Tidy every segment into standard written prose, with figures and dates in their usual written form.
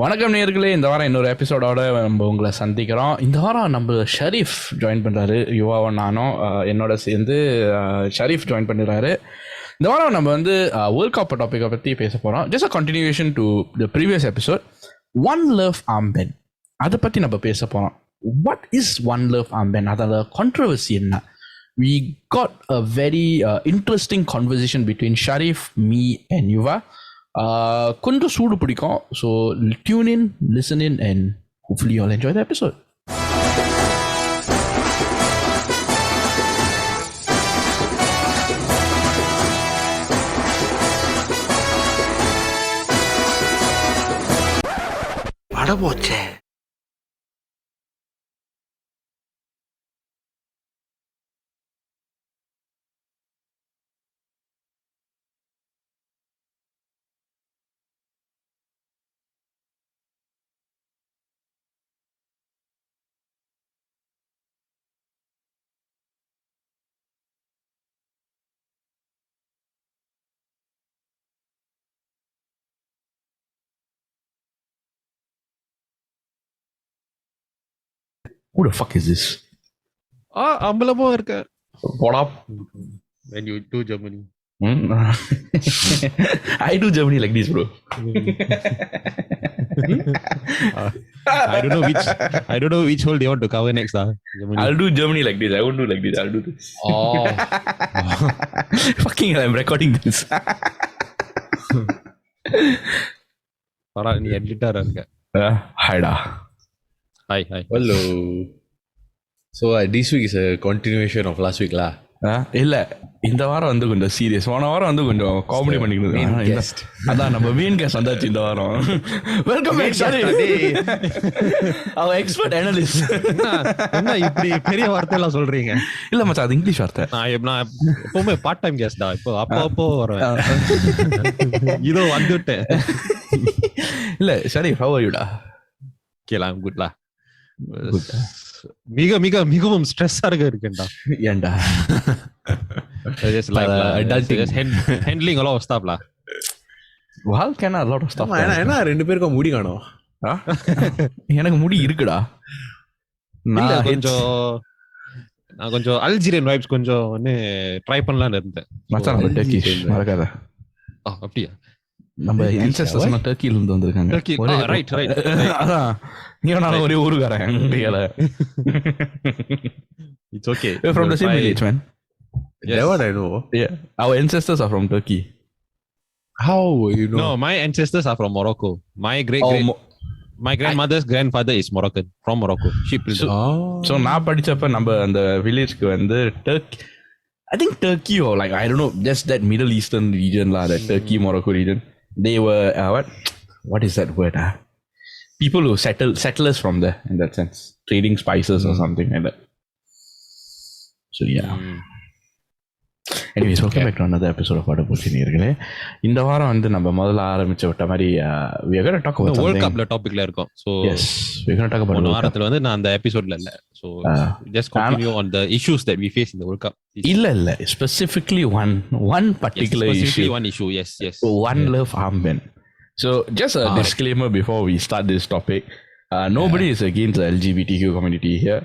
வணக்கம் நேயர்களே, இந்த வாரம் இன்னொரு எபிசோடோட நம்ம உங்களை சந்திக்கிறோம். இந்த வாரம் நம்ம ஷரீஃப் ஜாயின் பண்ணுறாரு. யுவாவும் நானும் என்னோட சேர்ந்து ஷரீஃப் ஜாயின் பண்ணுறாரு. இந்த வாரம் நம்ம வந்து வேர்ல்ட் கப் டாப்பிக்கை பற்றி பேச போகிறோம். Just a continuation to the previous episode. One love armband அதை பற்றி நம்ம பேச போகிறோம். What is one love armband? அதோட கான்ட்ரவர்சி என்ன? We got a very interesting conversation between Sharif, me and Yuva. கொஞ்சம் சூடு பிடிக்கும். So tune in, listen in and hopefully you all enjoy the episode. படபோச்சே. Who the fuck is this? அம்பலமா இருக்க. What up? When you do Germany. I do Germany like this, bro. I don't know which hole they want to cover next. Germany. I'll do Germany like this. I won't do like this. I'll do this. Oh. Fucking hell, I'm recording this. நீ எடிட்டரா இருக்க. Hi-da. Hi. Hello. So this week is a continuation of last week lah. இல்ல, இந்த வாரம் வந்து கொஞ்சம் serious. போன வாரம் வந்து கொஞ்சம் காமெடி பண்ணிக்கிட்டு. அதான் நம்ம மெயின் கெஸ்ட் வந்தாச்சு இந்த வாரம். வெல்கம் பேக் சாரி. அவர் எக்ஸ்பர்ட் அனலிஸ்ட். என்ன இப்படி பெரிய வார்த்தை எல்லாம் சொல்றீங்க? இல்ல மச்சான், அது இங்கிலீஷ் வார்த்தை. நான் எப்பவுமே பார்ட் டைம் கெஸ்ட் தான். இப்போ அப்போ வரேன். இதோ வந்துட்டேன். இல்ல சரி, how are you டா? கேளா குட்லா. மிகவும் ஸ்ட்ரெஸ்ஸா இருக்கேன்டா. ஏன்டா? just like just handling a lot of stuff la. வாழ்க்கைனா a lot of stuff. என்ன ரெண்டு பேருக்கும் முடி காணோம்? எனக்கு முடி இருக்குடா. நான் கொஞ்சம் அல்ஜீரியன் வைப்ஸ் கொஞ்சம் ட்ரை பண்ணலாம்னு இருந்தேன். மச்சான் நம்ம டர்க்கிஷ் மறக்காத. அப்படியா? நம்ம ancestors எல்லாம் டர்க்கில இருந்து வந்திருக்காங்க. டர்க்கி. ரைட். அதான் நீங்க ஒரே ஊருக்காரன். It's okay. We're from the same village, man. Yes. That one I know. Yeah, our ancestors are from Turkey. How you know? No, my ancestors are from Morocco. My grandmother's grandfather is Moroccan, from Morocco. So நான் படிச்சப்ப நம்ம அந்த வில்லேஜ்க்கு வந்து I think Turkey or like I don't know, just that Middle Eastern region lah, that Turkey Morocco region. They were what is that word? People who settlers from there in that sense, trading spices or something like that. So yeah. Anyways, welcome back to another episode of படபோச்சு நேயர்களே. இந்த வாரம் வந்து நம்ம முதல்ல ஆரம்பிச்ச விட்ட மாதிரி we are going to talk about World Cup டாபிக்ல இருக்கோம். So yes, we are going to talk about ஒரு வாரத்துல வந்து நான் அந்த எபிசோட்ல இல்ல. So just continue on the issues that we face in the World Cup. இல்ல specifically one particular specifically issue. One issue, yes. One love armband. So just a disclaimer before we start this topic. Nobody is against the LGBTQ community here.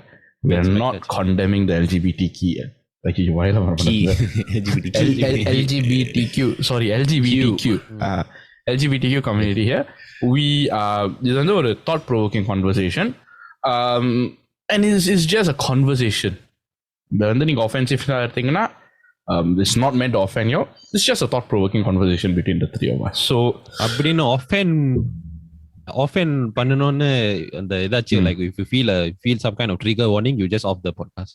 We are not condemning the LGBTQ. Like you why LGBTQ community here. We this is a thought provoking conversation, and it's just a conversation. The நீங்க offensive எடுத்தீங்கன்னா it's not meant to offend you. It's just a thought provoking conversation between the three of us. So அப்படின்னு offend பண்ணனும்னு அந்த ஏதாச்சும் like if you feel some kind of trigger warning, you just off the podcast.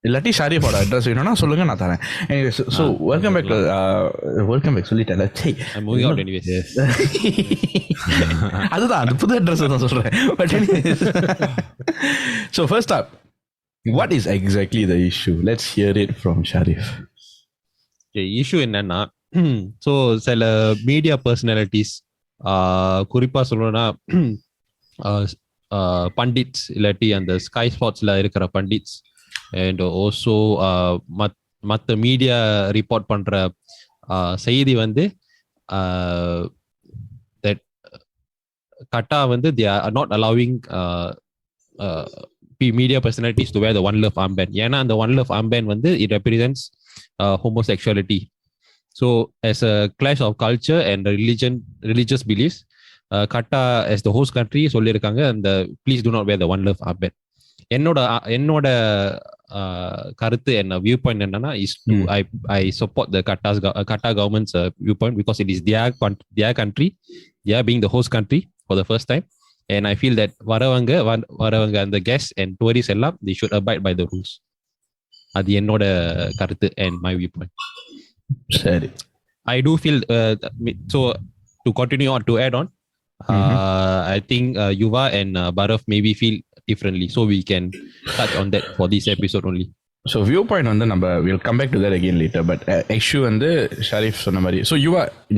இல்லாட்டி ஷாரிஃபோட address வேணும்னா சொல்லுங்க, நான் தரேன். Anyways, so welcome back சொல்லிட்டேன். I'm moving out anyways. அதுதான் அந்த புது அட்ரஸ் தான் சொல்றேன். But anyways, so first up, what is exactly the issue? Let's hear it from Sharif. Issue என்னன்னா, ஸோ சில மீடியா பர்சனாலிட்டிஸ், குறிப்பா சொல்லணும்னா பண்டிட்ஸ் இல்லாட்டி அந்த ஸ்கை ஸ்பாட்ஸ்ல இருக்கிற பண்டிட்ஸ் அண்ட் ஆல்சோ மற்ற மீடியா ரிப்போர்ட் பண்ற செய்தி வந்து Qatar வந்து they are not allowing uh, media personalities to wear the One Love Armband. ஏன்னா அந்த One Love Armband வந்து it represents homosexuality. So as a clash of culture and religious beliefs, Qatar as the host country சொல்லியிருக்காங்க அந்த please do not wear the One Love Armband. என்னோட கருத்து என்ன view point என்னன்னா is to I support the Qatar government's viewpoint because it is their country. They are being the host country for the first time, and I feel that வரவங்க அந்த guests and tourists எல்லாம் they should abide by the rules. அது என்னோட கருத்து and my viewpoint. சரி, I do feel so to continue on to add on. I think Yuva and Barav maybe feel differently, so we can touch on that for this episode only. So viewpoint வந்து நம்ம we'll come back to that again later, but issue வந்து ஷரீஃப் சொன்ன மாதிரி. So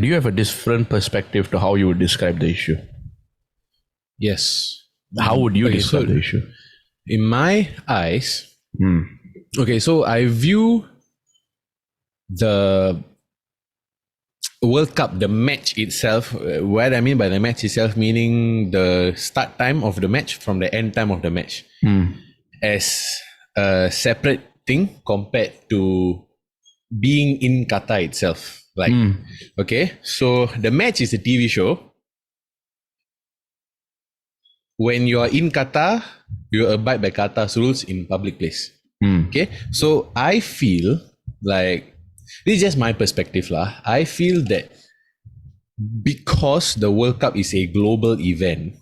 do you have a different perspective to how you would describe the issue? Yes. How would you describe the issue? In my eyes, okay, so I view the World Cup, the match itself, what I mean by the match itself, meaning the start time of the match from the end time of the match, as a separate thing compared to being in Qatar itself. Like, okay, so the match is a TV show. When you are in Qatar, you abide by Qatar's rules in public place. Okay, so I feel like, this is just my perspective lah. I feel that because the World Cup is a global event,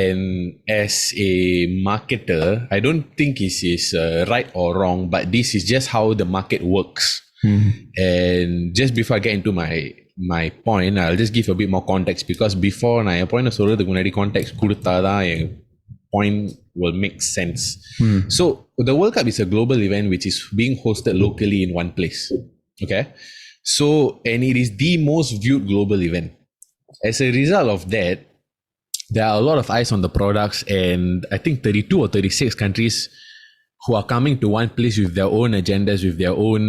and as a marketer, I don't think it is right or wrong, but this is just how the market works. And just before I get into my point, I'll just give a bit more context, because before நான் point சொல்றதுக்கு முன்னாடி context கொடுத்தாதான் என் point will make sense. So the World Cup is a global event which is being hosted locally in one place. Okay, so and it is the most viewed global event. As a result of that, there are a lot of eyes on the products, and I think 32 or 36 countries who are coming to one place with their own agendas, with their own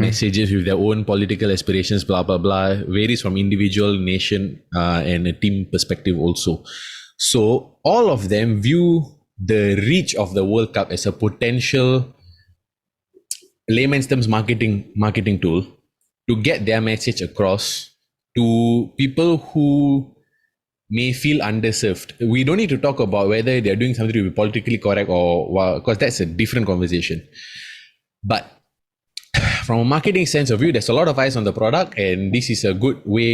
messages, with their own political aspirations, blah blah blah. Varies from individual, nation, and a team perspective also. So all of them view the reach of the World Cup as a potential layman's terms marketing tool to get their message across to people who may feel underserved. We don't need to talk about whether they're doing something to be politically correct or because that's a different conversation. But from a marketing sense of view, there's a lot of eyes on the product, and this is a good way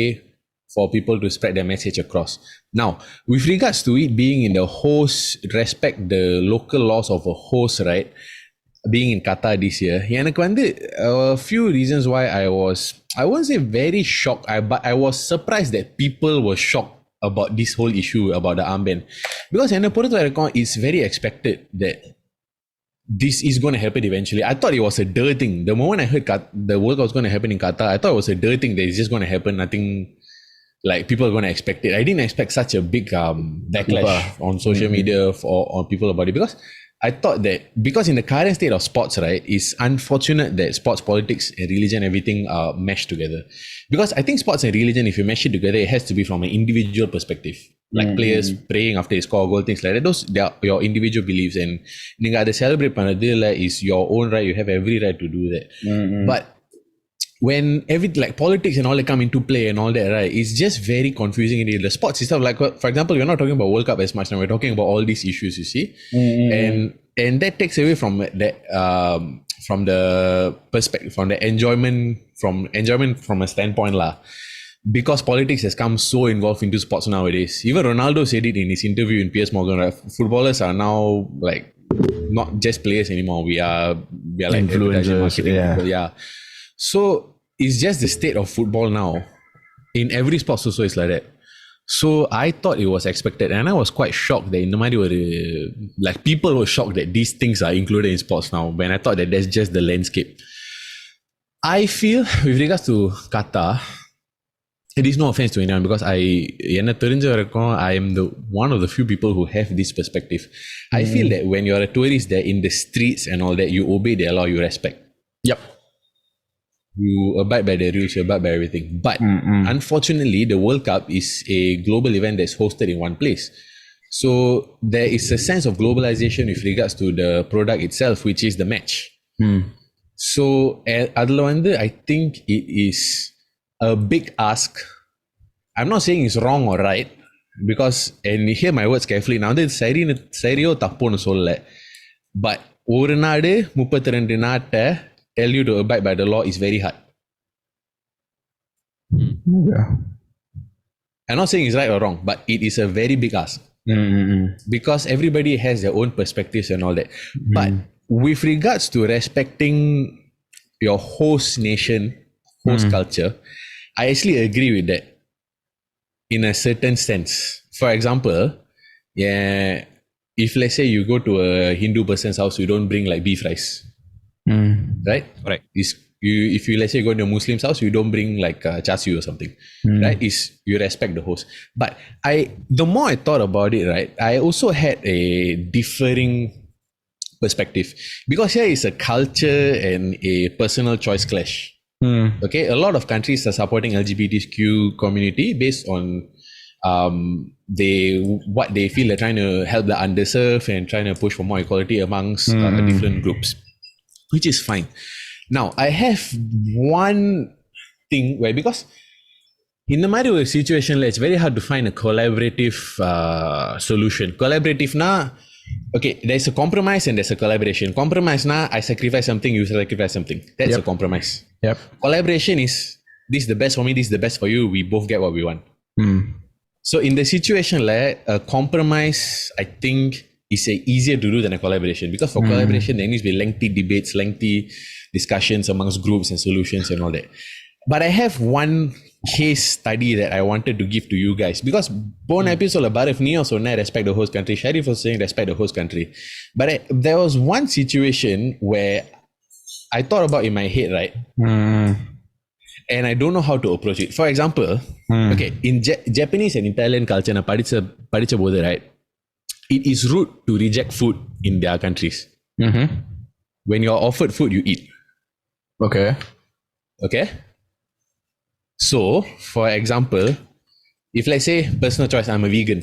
for people to spread their message across. Now, with regards to it being in the host, respect the local laws of a host, right? Being in Qatar this year, எனக்கு வந்து a few reasons why I won't say very shocked, but I was surprised that people were shocked about this whole issue about the armband, because என்னை பொறுத்த வரைக்கும் it's very expected that this is going to happen eventually. I thought it was a dirt thing. The moment I heard the World Cup was going to happen in Qatar, I thought it was a dirt thing that it's just going to happen. Nothing like people are going to expect it. I didn't expect such a big backlash on social media on people about it, because I thought that because in the current state of sports, right, it's unfortunate that sports, politics, and religion, everything are meshed together. Because I think sports and religion, if you mesh it together, it has to be from an individual perspective. Like players praying after they score a goal, things like that. Those, they are your individual beliefs, and நீங்க அதை celebrate பண்ணது is your own right. You have every right to do that. But when like politics and all that come into play and all that, right, it's just very confusing in the sports itself. Like, for example, we're not talking about World Cup as much now. We're talking about all these issues, you see, and that takes away from that from the perspective, from the enjoyment from a standpoint lah. Because politics has come so involved into sports nowadays. Even Ronaldo said it in his interview in Piers Morgan, right? Footballers are now like not just players anymore. We are like influencers, yeah. So it's just the state of football now. In every sport also it's like that. So I thought it was expected, and I was quite shocked that in the mind like people were shocked that these things are included in sports now, when I thought that that's just the landscape. I feel with regards to Qatar, it is no offense to anyone, because என்ன தெரிஞ்ச வரைக்கும் I am one of the few people who have this perspective. I feel that when you're a tourist there in the streets and all that, you obey their law, you respect. Yep. You abide by the rules, you abide by everything. But unfortunately, the World Cup is a global event that's hosted in one place. So there is a sense of globalization with regards to the product itself, which is the match. So adla vandu, I think it is a big ask. I'm not saying it's wrong or right, because, and hear my words carefully, நான் வந்து சரியோ தப்போன்னு சொல்ல, but ஒரு நாடு 32 நாட்டை tell you to abide by the law is very hard. Yeah. I'm not saying it's right or wrong, but it is a very big ask. Because everybody has their own perspectives and all that. But with regards to respecting your host nation, host culture, I actually agree with that in a certain sense. For example, if let's say you go to a Hindu person's house, you don't bring like beef rice, right? Right. If you let's say go to a Muslim's house, you don't bring like char siu or something, right? You respect the host. But the more I thought about it, right, I also had a differing perspective, because here is a culture and a personal choice clash. Okay, a lot of countries are supporting LGBTQ community based on what they feel they're trying to help the underserved and trying to push for more equality amongst different groups, which is fine. Now, I have one thing where, because in the matter of situation, it's very hard to find a collaborative solution. Collaborative na, okay, there's a compromise and there's a collaboration. Compromise na, I sacrifice something, you sacrifice something. That's a compromise. Yep. Collaboration is, this is the best for me, this is the best for you, we both get what we want. So in the situation like a compromise, I think is easier to do than a collaboration, because for collaboration there needs to be lengthy debates, lengthy discussions amongst groups and solutions and all that. But I have one case study that I wanted to give to you guys, because one episode about if Neo so respect the host country, Sharif was saying respect the host country, but there was one situation where I thought about in my head, right? And I don't know how to approach it. For example, okay, in Japanese and Italian culture, na padicha bodhu, right? It is rude to reject food in their countries. When you're offered food, you eat. Okay. So, for example, if let's say personal choice, I'm a vegan.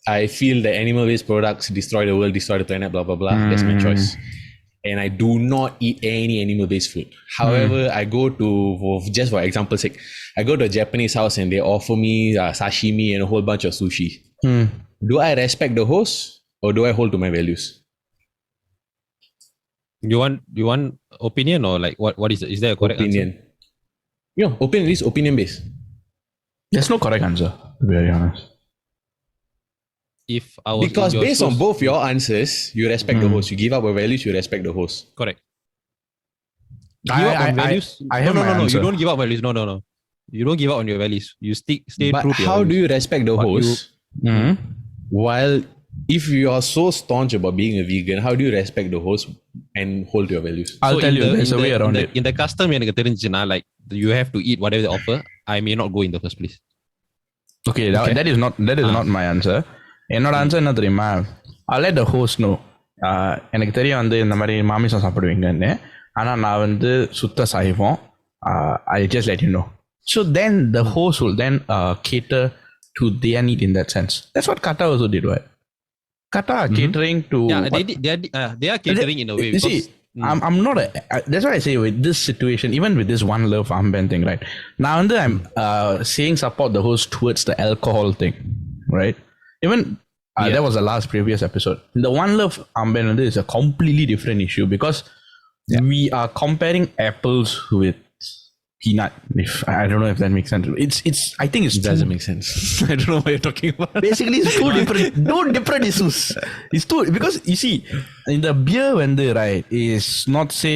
I feel that animal-based products destroy the world, destroy the planet, blah blah blah. That's my choice. And I do not eat any animal-based food. However, I go to, just for example's sake, I go to a Japanese house and they offer me sashimi and a whole bunch of sushi. Do I respect the host or do I hold to my values? You want opinion, or like what is there a correct Opinion. answer? Yeah, opinion is opinion-based. There's no correct answer, to be very honest. If I was Because in your based on shoes- both your answers, you respect the host. You give up your values, you respect the host. correct. Give up on values? I have no, my you answer. don't give up values. No. You don't give up on your values. You stay But true to your how do values. you respect the But host while, if you are so staunch about being a vegan, how do you respect the host and hold to your values? I'll So tell in you, the- there's in a the- way around in the- it. In the custom எனக்கு தெரிஞ்சுச்சுன்னா, like you have to eat whatever they offer, I may not go in the first place. Okay, that is not my answer. என்னோட answer என்ன தெரியுமா? I'll let the host know. எனக்கு தெரியும் வந்து இந்த மாதிரி மாமிசம் சாப்பிடுவீங்கன்னு, ஆனால் நான் வந்து சுத்த சைவம். I just let you know. So then the host will then cater to their need in that sense. That's what Qatar also did, right? Qatar are catering to... Yeah, what- they are catering in a way. You see, because- I'm not that's why I say with this situation, even with this one love armband thing, right? Now and then I'm saying support the host towards the alcohol thing, right? Even that was the last previous episode. The one love armband is a completely different issue, because we are comparing apples with peanut. If I don't know if that makes sense. It's I think it Doesn't make sense. I don't know what you're talking about. Basically, it's two different issues. It's two, because you see, in the beer when they right is not say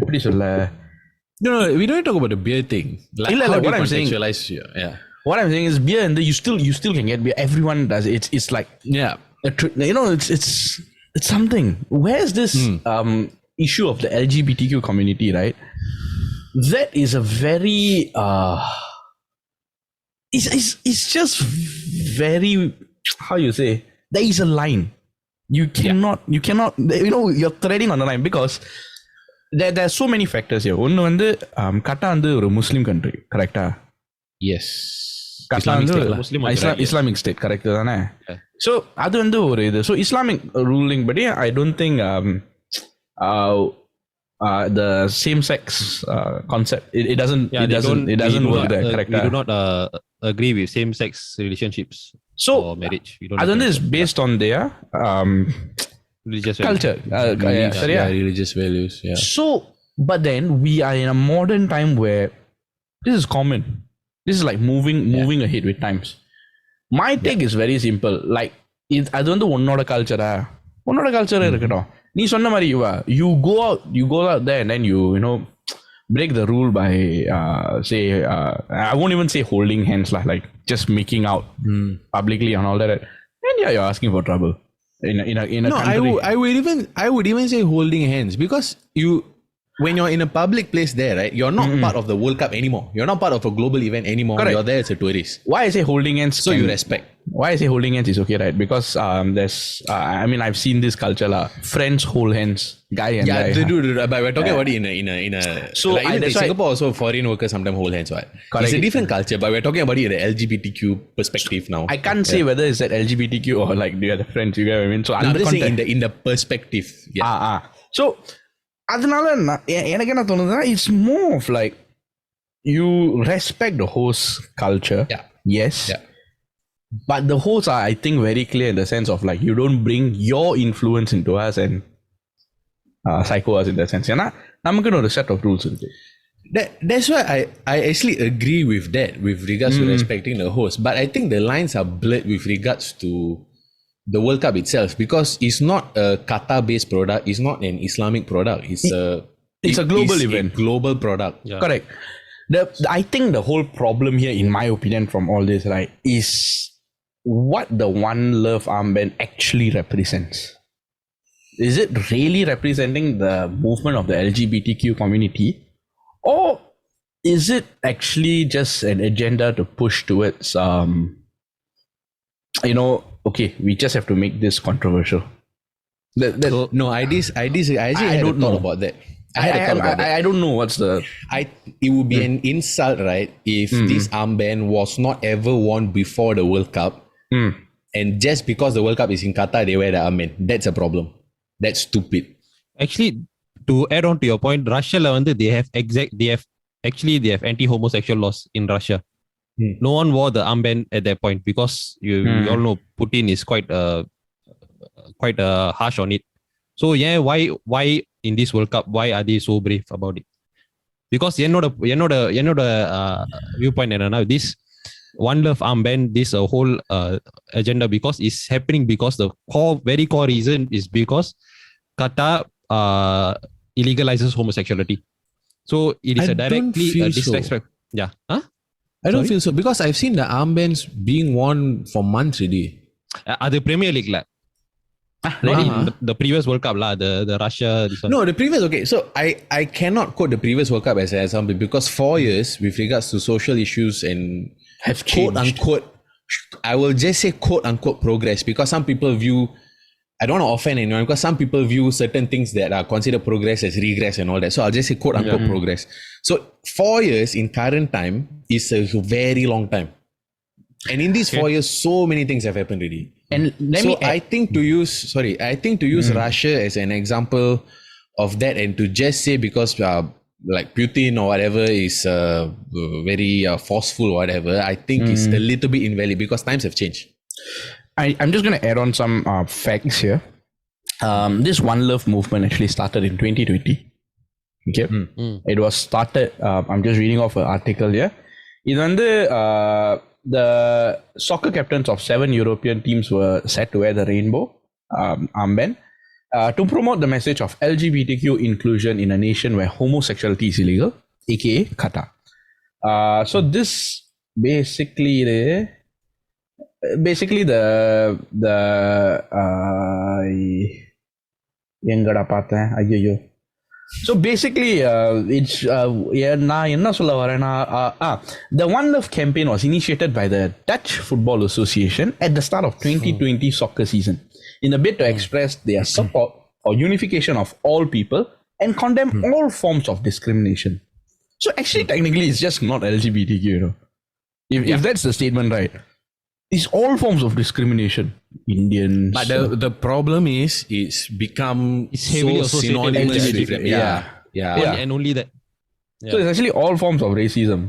எப்படி சொல்ல? No, we don't talk about the beer thing. Like, இல்ல, how do what you I'm saying- contextualize yeah. What I'm saying is beer and you still can get beer. Everyone does it. It's like Yeah. it's something. Where's this issue of the LGBTQ community, right? That is a very it's just very, how you say, there is a line You cannot, you're treading on the line because there are so many factors here. ஒன்று வந்து Qatar வந்து ஒரு முஸ்லீம் country கரெக்டா? Yes. Qatar வந்து Islamic state correct தானே? So அது வந்து ஒரு இது. ஸோ இஸ்லாமிக் ரூலிங் படி I don't think the same sex concept it doesn't work there, correct? We do not agree with same sex relationships so or marriage. We don't that is based on their religious culture, religious values, yeah. So but then we are in a modern time where this is common. This is like moving ahead with times. My take is very simple. Like அது வந்து உன்னோட கல்ச்சரா இருக்கட்டும். நீ சொன்ன மாதிரி you go out there and then you know break the rule by say I won't even say holding hands lah, like just making out publicly and all that, and you're asking for trouble in a no, country. I would even say holding hands, because when you're in a public place there, right, you're not part of the World Cup anymore. You're not part of a global event anymore. Correct. You're there as a tourist. Why I say holding hands? So you respect. Why I say holding hands is okay, right? Because there's, I mean, I've seen this culture lah. Friends hold hands, guy and guy. Yeah, dude, but we're talking about it in a. So like in Singapore also, foreign workers sometimes hold hands, right? Correct. It's a different culture, but we're talking about it in the LGBTQ perspective now. I can't say whether it's that LGBTQ or like the other friends. You get what I mean? So I'm just saying in the perspective. Yeah. So அதனால எனக்கு என்ன தோணுதுன்னா it's more of like you respect the host culture. Yeah. Yes. Yeah. But the hosts are, I think, very clear in the sense of like you don't bring your influence into us and psycho us in that sense. ஏன்னா நமக்குன்னு ஒரு set of rules இருக்கு. That's why I actually agree with that with regards to respecting the host. But I think the lines are blurred with regards to the World Cup itself, because it's not a Qatar-based product. It's not an Islamic product. It's a global event. A global product. Yeah. Correct. I think the whole problem here, in my opinion, from all this, right, is what the One Love Armband actually represents. Is it really representing the movement of the LGBTQ community, or is it actually just an agenda to push towards, okay, we just have to make this controversial? No, I disagree. I don't know about that. I don't know what's the. It would be an insult, right, if this armband was not ever worn before the World Cup, and just because the World Cup is in Qatar, they wear the armband. That's a problem. That's stupid. Actually, to add on to your point, Russia they have anti-homosexual laws in Russia. No one wore the armband at that point, because you all know Putin is quite harsh on it. So yeah, why in this World Cup, why are they so brave about it? Because என்னோட viewpoint என்னன்னா, this One Love Armband, this whole agenda, because it's happening because the very core reason is because Qatar illegalizes homosexuality. So it is directly disrespect. Yeah. Huh? I don't feel so, because I've seen the armbands being worn for months already. The Premier League la. The previous World Cup la, the Russia. No, the previous, okay. So I cannot quote the previous World Cup as an example, because 4 years with regards to social issues and have quote unquote, I will just say quote unquote progress, because some people view, I don't want to offend anyone, because some people view certain things that are considered progress as regress and all that. So I'll just say quote unquote progress. So 4 years in current time is a very long time. And in these 4 years, so many things have happened already. And I think to use Russia as an example of that, and to just say because like Putin or whatever is very forceful or whatever, I think is a little bit invalid, because times have changed. I'm just going to add on some facts here. This One Love movement actually started in 2020. Okay. It was started, I'm just reading off an article here. இது வந்து the soccer captains of 7 European teams were set to wear the rainbow armband to promote the message of LGBTQ inclusion in a nation where homosexuality is illegal, aka Qatar. So this basically the எங்கடா பார்த்தேன் ஐயோ. So basically, நான் என்ன சொல்ல வரேன்னா, the One Love campaign was initiated by the Dutch Football Association at the start of 2020 soccer season. in a bid to express their support for unification of all people and condemn all forms of discrimination. So actually, technically, it's just not LGBTQ, you know. If that's the statement, right? It's all forms of discrimination. Indians. But the problem is, it's become It's heavily so associated with synonymous with LGBT. yeah. Yeah. And only that. So it's actually all forms of racism,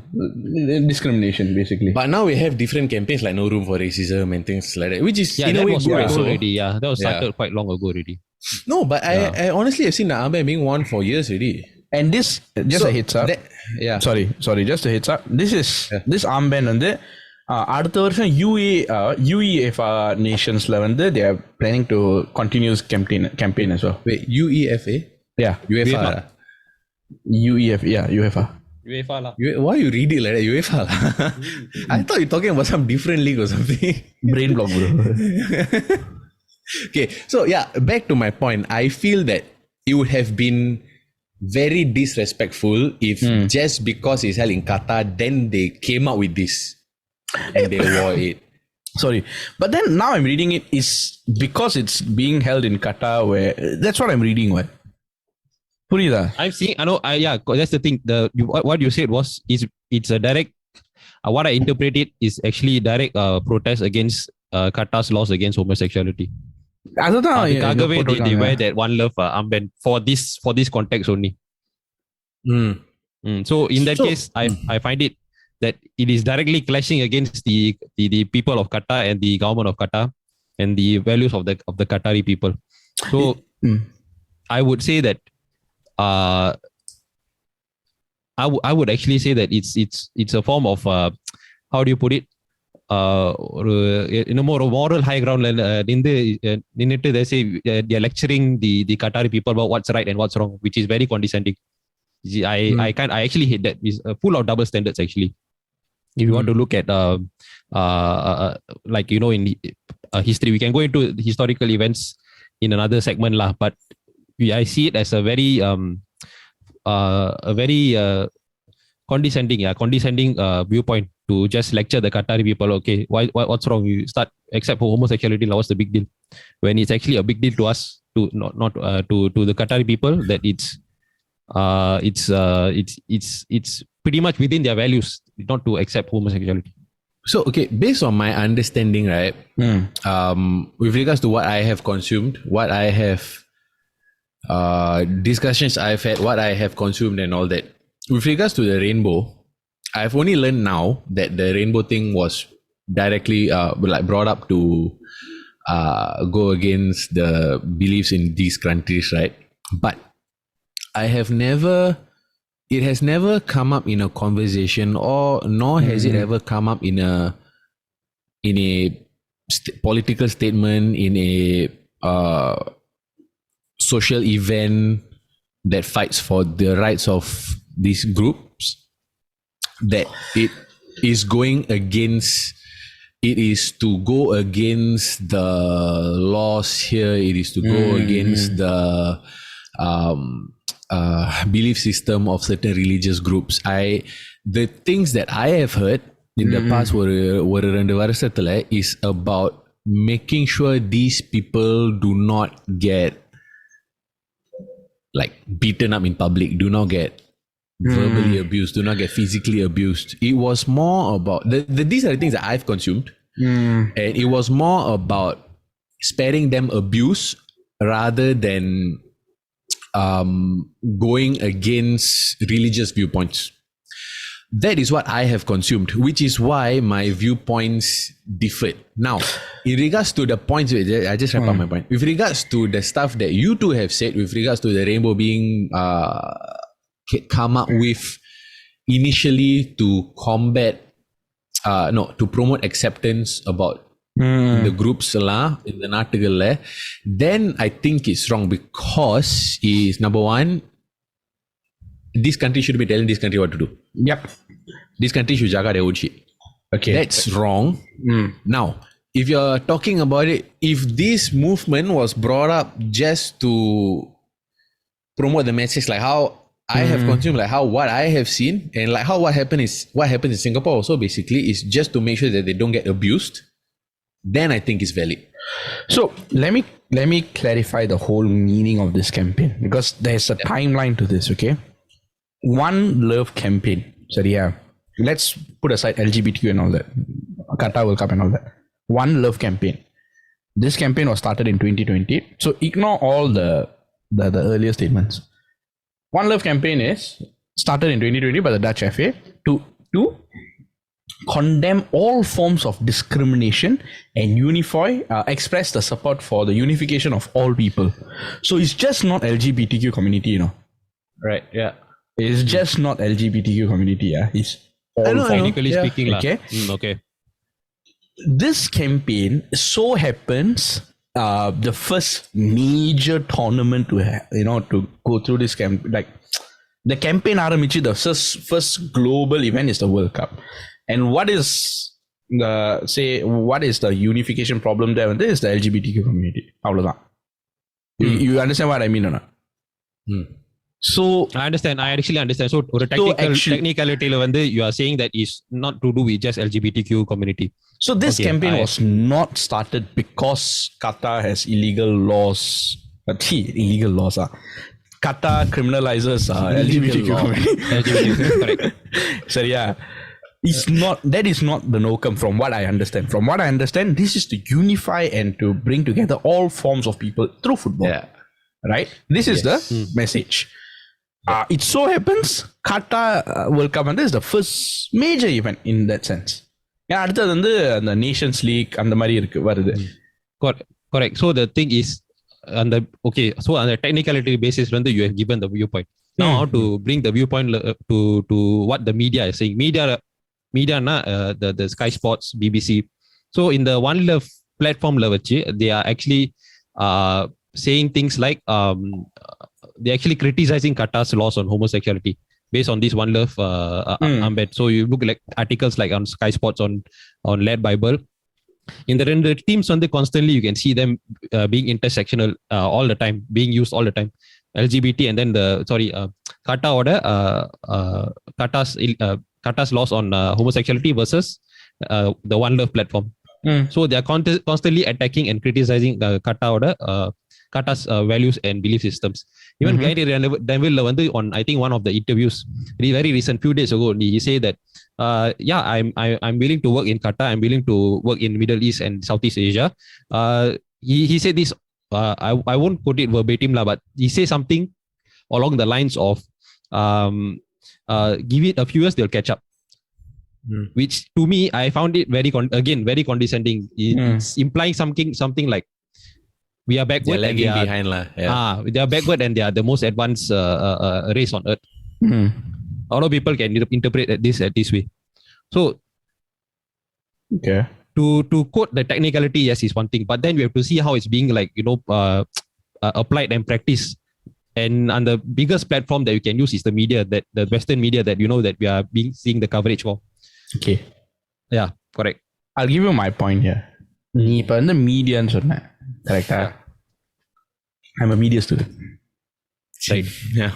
discrimination, basically. But now we have different campaigns like No Room for Racism and things like that, which is Yeah, in a that way was good quite also. old already. Yeah, that was Yeah. started quite long ago already. No, but I honestly have seen the armband being worn for years already. And this, just So a heads up. Sorry, just a heads up. This armband வந்து அடுத்த வருஷம் UEFA nations-ல வந்து they are planning to continue campaign as well. Wait, UEFA? Yeah, UEFA. UEFA, yeah, UEFA. UEFA lah. Why you read it like that? UEFA lah. I thought you're talking about some different league or something. Brain block, bro. Okay, so yeah, back to my point. I feel that it would have been very disrespectful if just because it's held in Qatar, then they came out with this and they wore it. Sorry, but then now I'm reading it is because it's being held in Qatar, where that's what I'm reading. What? Purida. I'm seeing. I know. That's the thing. What you said was it's a direct. What I interpret it is actually direct protest against Qatar's laws against homosexuality. அதுதான் அதுக்காகவே they wear that one love armband for this context only. So in that case, I find it that it is directly clashing against the people of Qatar and the government of Qatar and the values of the Qatari people. So I would say that I would actually say that it's a form of how do you put it? In a more moral high ground, they say they are lecturing the Qatari people about what's right and what's wrong, which is very condescending. I actually hate that. It's full of double standards actually. If you want to look at like you know in history, we can go into historical events in another segment lah. But I see it as a very condescending viewpoint to just lecture the Qatari people. Okay, what's wrong? You start accept homosexuality. What's the big deal? When it's actually a big deal to us, to not to the Qatari people, that it's pretty much within their values not to accept homosexuality. So okay, based on my understanding, right? With regards to what I have consumed, what I have discussions I've had, what I have consumed and all that. With regards to the rainbow, I've only learned now that the rainbow thing was directly like brought up to go against the beliefs in these countries, right? But it has never come up in a conversation, or nor has it ever come up in a political statement, in a social event that fights for the rights of these groups, that it is going against, it is to go against the laws here, it is to go against the belief system of certain religious groups. The things that I have heard in the past ஒரு ரெண்டு வருஷத்துல is about making sure these people do not get like beaten up in public, do not get verbally abused, do not get physically abused. It was more about these are the things that I've consumed, and it was more about sparing them abuse rather than going against religious viewpoints. That is what I have consumed, which is why my viewpoints differed. Now, in regards to the points, I just wrap up my point. With regards to the stuff that you two have said, with regards to the rainbow being come up with initially to combat, to promote acceptance about the groups lah, in the நாட்டுகள்ல, then I think it's wrong, because is number one, this country should be telling this country what to do. Yep. This country should jaga their own shit. Okay. That's wrong. Now, if you're talking about it, if this movement was brought up just to promote the message, like how I have consumed, like how what I have seen, and like how what happens in Singapore also basically is just to make sure that they don't get abused, then I think it's valid. So let me clarify the whole meaning of this campaign, because there's a timeline to this. Okay, One Love campaign. So yeah, let's put aside LGBTQ and all that, Qatar World Cup and all that. One Love campaign. This campaign was started in 2020. So ignore all the earlier statements. One Love campaign is started in 2020 by the Dutch FA to condemn all forms of discrimination and express the support for the unification of all people. So it's just not LGBTQ community, you know. Right. Yeah. It's just not LGBTQ community. Yeah, it's all forms. Technically speaking, Okay. Okay. This campaign so happens the first major tournament to go through this like the campaign ஆரம்பிச்சு the first global event is the World Cup. And what is the unification problem there is the LGBTQ community. அவ்வளவுதான். You understand what I mean or not? So I understand. I actually understand. So ஒரு technicality you are saying that is not to do with just LGBTQ community. So this campaign was not started because Qatar has illegal laws. Illegal laws are. Qatar criminalizes LGBTQ community. Correct. So yeah, that is not the outcome from what I understand. From what I understand, this is to unify and to bring together all forms of people through football. Yeah. Right? This is the message. It so happens Qatar World Cup is the first major event in that sense. அடுத்தது அந்த Nations league அந்த மாதிரி இருக்கு வருது. Correct. So the thing is on the technicality basis you have given the viewpoint. Now how to bring the viewpoint to what the media is saying. Media na the Sky Sports, BBC. So in the One Love platform they are actually saying things like they're actually criticizing Qatar's laws on homosexuality based on this One Love armband. So you look like articles like on Sky Sports on Led Bible. In the teams constantly you can see them being intersectional all the time, being used all the time. LGBT and then Qatar order Qatar's laws on homosexuality versus the One Love platform. So they are constantly attacking and criticizing Qatar order, Qatar's values and belief systems. Even Gary Danville on I think one of the interviews very recent few days ago, he said that I'm willing to work in Qatar, I'm willing to work in Middle East and Southeast Asia. He said this, I won't quote it verbatim but he said something along the lines of give it a few years, they'll catch up. Which to me I found it very condescending. It's implying something like we are backward. They're lagging behind lah. Yeah. They are backward and they are the most advanced race on earth. A lot of people can interpret this way. So okay, to quote the technicality, yes, is one thing, but then we have to see how it's being applied and practiced. And on the biggest platform that you can use is the media, that the Western media that that we are seeing the coverage for. Okay. Yeah, correct. I'll give you my point here. நீ இப்போ மீடியான்னு சொன்ன கரெக்டா? I'm a media student. Right. Yeah.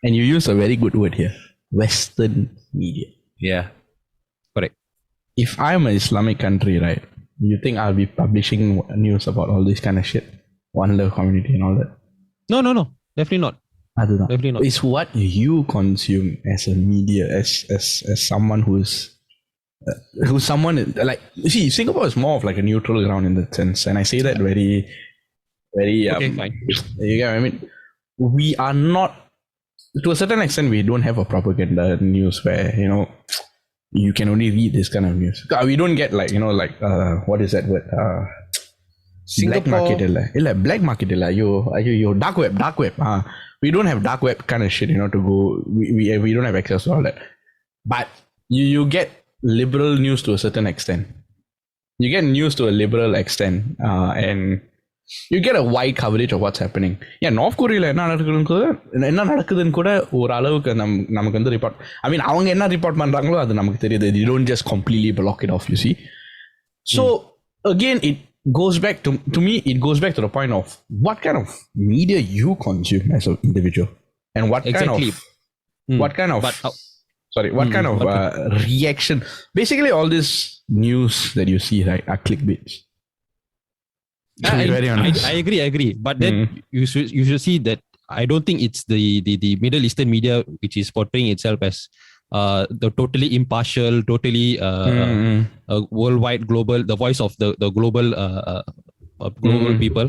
And you use a very good word here. Western media. Yeah. Correct. If I'm an Islamic country, right, you think I'll be publishing news about all this kind of shit? One Love community and all that? No. Definitely not. Definitely not. It's what you consume as a media, as someone who's someone like, see, Singapore is more of like a neutral ground in that sense, and I say that very okay, fine. You get what I mean? We are not, to a certain extent, we don't have a propaganda news where you can only read this kind of news. We don't get what is that word? Black market illa black market illa you dark web. We don't have dark web kind of shit to go. We don't have access to all that. But you get liberal news to a certain extent. You get news to a liberal extent, and you get a wide coverage of what's happening. Yeah, North Korea என்ன நடக்குதுன்னு கூட ஒரு அளவுக்கு நமக்கு report. I mean, அவங்க என்ன report பண்றாங்களோ அது நமக்கு தெரியுது. They don't just completely block it off, you see. So again, it goes back to me. It goes back to the point of what kind of media you consume as an individual, and what kind of reaction. Basically, all this news that you see, right, are clickbaits. To be very honest. I agree. But then you should see that I don't think it's the Middle Eastern media which is portraying itself as the totally impartial, totally worldwide, global, the voice of the global global people.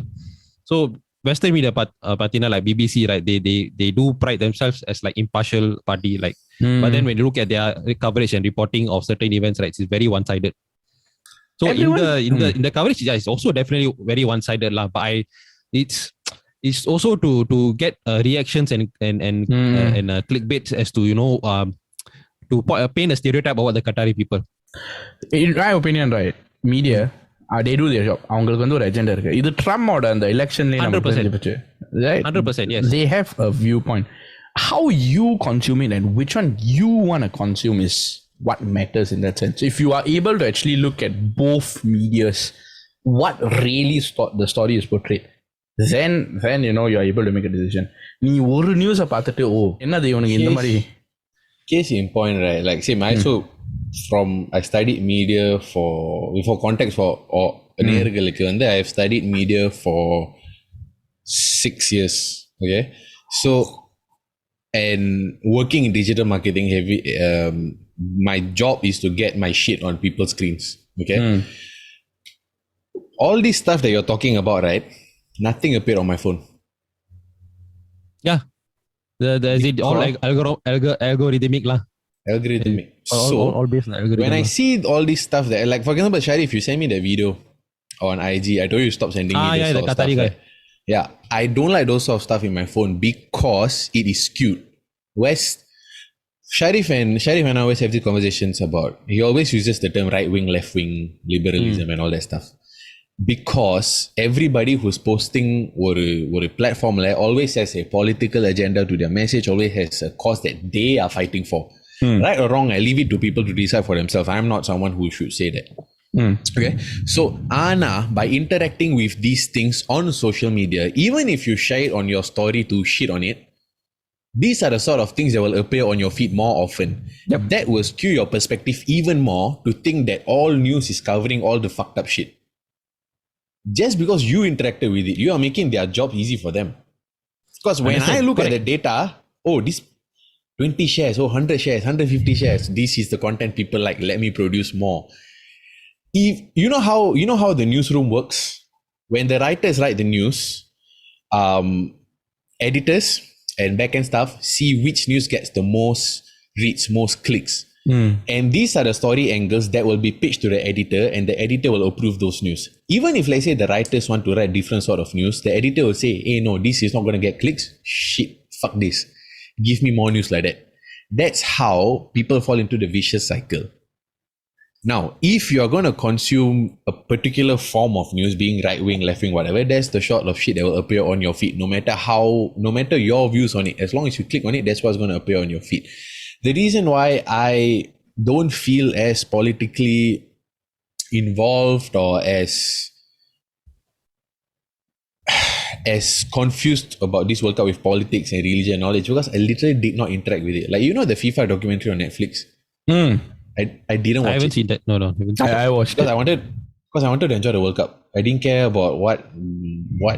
So Western media, patina like BBC, right? They do pride themselves as like impartial party, like. But then when you look at their coverage and reporting of certain events, right, it's very one-sided. So in the coverage, yeah, it's also definitely very one-sided, lah. But it's also to get reactions and clickbaits as to to paint a stereotype about the Qatari people. In my opinion, right, media, they do their job. அவங்களுக்கு வந்து ஒரு agenda இருக்கு. இது ட்ரம்போட அந்த எலெக்ஷன்லயே நமக்கு தெரிஞ்சிருச்சு. Right? 100%, yes. They have a viewpoint. How you consume it and which one you want to consume is what matters in that sense. If you are able to actually look at both medias, what really the story is portrayed, then you are able to make a decision. நீ ஒரு நியூஸை பார்த்துட்டு என்னது இவனுக்கு இந்த மாதிரி case in point, right? Like same, I also I studied media for context for நேயர்களுக்கு வந்து I have studied media for 6 years. Okay, so and working in digital marketing heavy, my job is to get my shit on people's screens. Okay, all this stuff that you're talking about, right? Nothing appeared on my phone. Yeah, is it all algorithmic lah? Algorithmic. So all based on algorithm. when I see all this stuff that, like for example, Sharif, you send me the video on IG. I told you to stop sending me this the sort of Qatari stuff. guy. Right? Yeah, I don't like those sort of stuff in my phone because it is skewed. Sharif and I always have these conversations about. He always uses the term right wing, left wing, liberalism, and all that stuff. Because everybody who's posting ஒரு platform always has a political agenda to their message, always has a cause that they are fighting for. Right or wrong, I leave it to people to decide for themselves. I'm not someone who should say that. Okay, so Anna, by interacting with these things on social media, even if you share it on your story to shit on it, these are the sort of things that will appear on your feed more often. Yep. That will skew your perspective even more to think that all news is covering all the fucked up shit. Just because you interacted with it, you are making their job easy for them. Because when I look at the data, this 20 shares, 100 shares, 150 shares, this is the content people like, let me produce more. If you know how the newsroom works, when the writers write the news, editors and backend staff see which news gets the most reads, most clicks. And these are the story angles that will be pitched to the editor, and the editor will approve those news. Even if, let's say, the writers want to write different sort of news, the editor will say, hey, no, this is not going to get clicks. Shit, fuck this. Give me more news like that. That's how people fall into the vicious cycle. Now, if you're going to consume a particular form of news, being right wing, left wing, whatever, that's the sort of shit that will appear on your feed, no matter your views on it. As long as you click on it, that's what's going to appear on your feed. The reason why I don't feel as politically involved or as confused about this World Cup with politics and religion and knowledge, because I literally did not interact with it. Like, the FIFA documentary on Netflix. I didn't watch it. I haven't seen that. No. I watched it. Because I wanted to enjoy the World Cup. I didn't care about what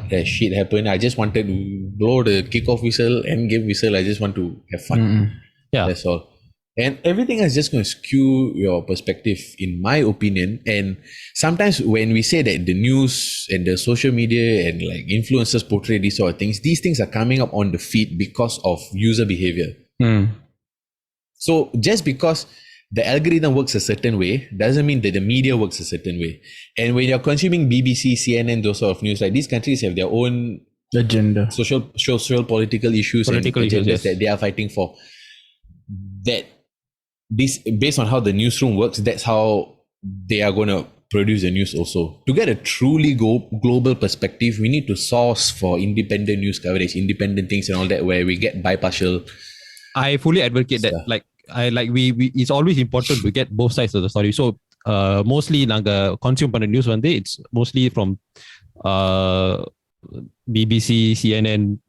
that shit happened. I just wanted to blow the kickoff whistle, end game whistle. I just want to have fun. Yeah. That's all. And everything is just going to skew your perspective, in my opinion. And sometimes when we say that the news and the social media and like influencers portray these sort of things, these things are coming up on the feed because of user behavior. So just because the algorithm works a certain way doesn't mean that the media works a certain way. And when you're consuming BBC, CNN, those sort of news, like these countries have their own agenda, social political issues and agendas that they are fighting for. That this, based on how the newsroom works, that's how they are going to produce the news also. To get a truly global perspective, we need to source for independent news coverage, independent things and all that, where we get bipartial. I fully advocate that. We it's always important to get both sides of the story. So mostly naga consume panna news it's mostly from BBC, CNN,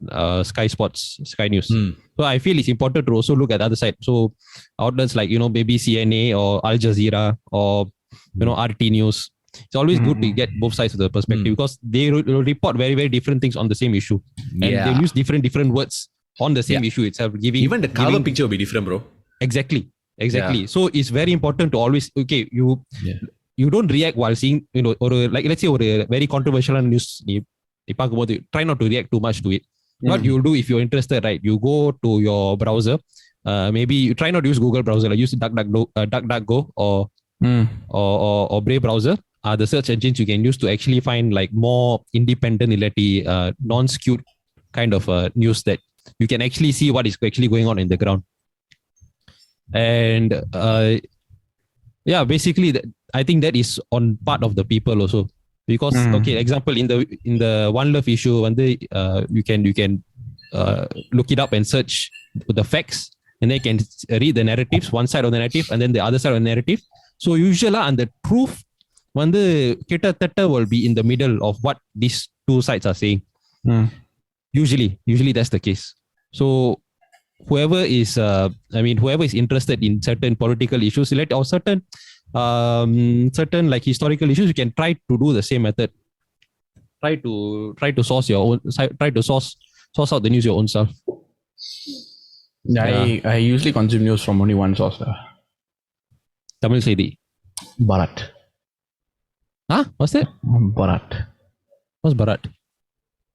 Sky Sports, Sky News. So I feel it's important to also look at the other side. So outlets like maybe CNA or Al Jazeera or RT News, it's always good to get both sides of the perspective because they will report very, very different things on the same issue. And they'll use different words on the same issue itself. Even the cover picture will be different, bro. Exactly. So it's very important to always, you don't react while seeing, or like let's say or a very controversial news, try not to react too much to it. What you'll do if you're interested, right? You go to your browser. Maybe you try not to use Google browser, like use DuckDuckGo or Brave browser. Are the search engines you can use to actually find like more independent, non-skewed kind of news that you can actually see what is actually going on in the ground. And basically, I think that is on part of the people also. Because example in the One Love issue, you can look it up and search the facts, and they can read the narratives, one side of the narrative, and then the other side of the narrative. So usually, and the truth, kittathetta will be in the middle of what these two sides are saying. Usually that's the case. So whoever is interested in certain political issues, or certain like historical issues, you can try to do the same method. Try to source your own. Try to source out the news your own self. I usually consume news from only one source. Tamil Seidi. Bharat. Huh? What's that? Bharat. What's Bharat?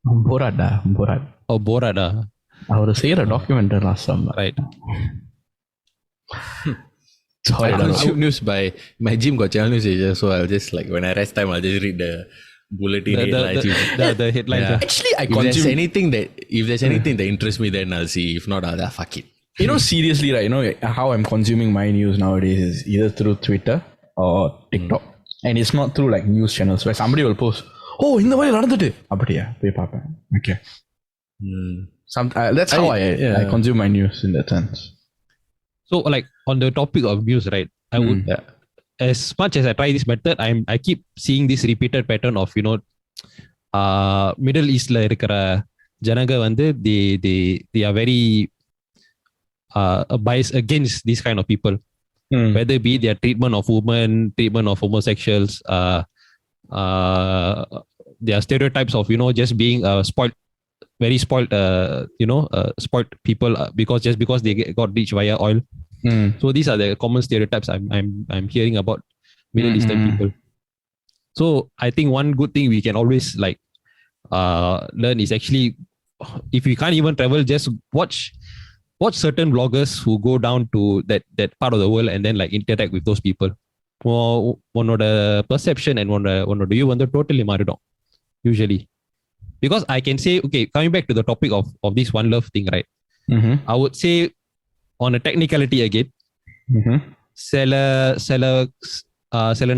Borat. Oh, Borat. அவர் செய்யற documentary last summer. Right. Sorry, I consume news by my gym got channel news asia, so I'll just like when I rest time I'll just read the bulletin headlines. The headlines. Yeah. Actually, if there's anything that interests me, then I'll see. If not, I'll fuck it. Seriously, right? How I'm consuming my news nowadays is either through Twitter or TikTok, and it's not through like news channels where somebody will post, "Oh, இந்த மாதிரி நடந்துட்டு." அப்படியே போய் பார்ப்பேன். Okay. That's how I consume my news in that sense. So, like on the topic of news, right? I would, as much as I try this method, I keep seeing this repeated pattern of Middle East la irukra janaga they are very biased against these kind of people, whether it be their treatment of women, treatment of homosexuals, their stereotypes of just being spoiled. Very spoiled, spoiled people because they got rich via oil. So these are the common stereotypes I'm hearing about Middle Eastern people. So I think one good thing we can always learn is actually, if we can't even travel, just watch certain vloggers who go down to that part of the world and then like interact with those people. One of the perception and one of the view totally maridum usually. Because I can say, okay, coming back to the topic of this One Love thing, right? I would say on a technicality again, சில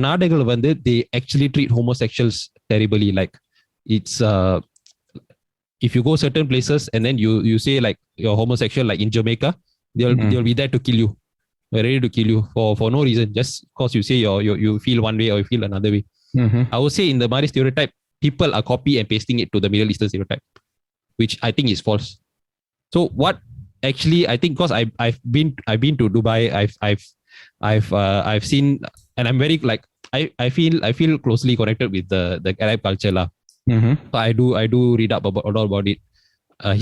நாடுகள் they actually treat homosexuals terribly. Like it's if you go certain places and then you say like you're homosexual, like in Jamaica, they'll be there to kill you. They're ready to kill you for no reason, just because you say you feel one way or you feel another way. I would say in the Mari stereotype, people are copy and pasting it to the Middle Eastern stereotype, which I think is false. So what actually I think, because I've been to Dubai, I've seen, and I'm very like I feel closely connected with the Arab culture lah. So I do read up about it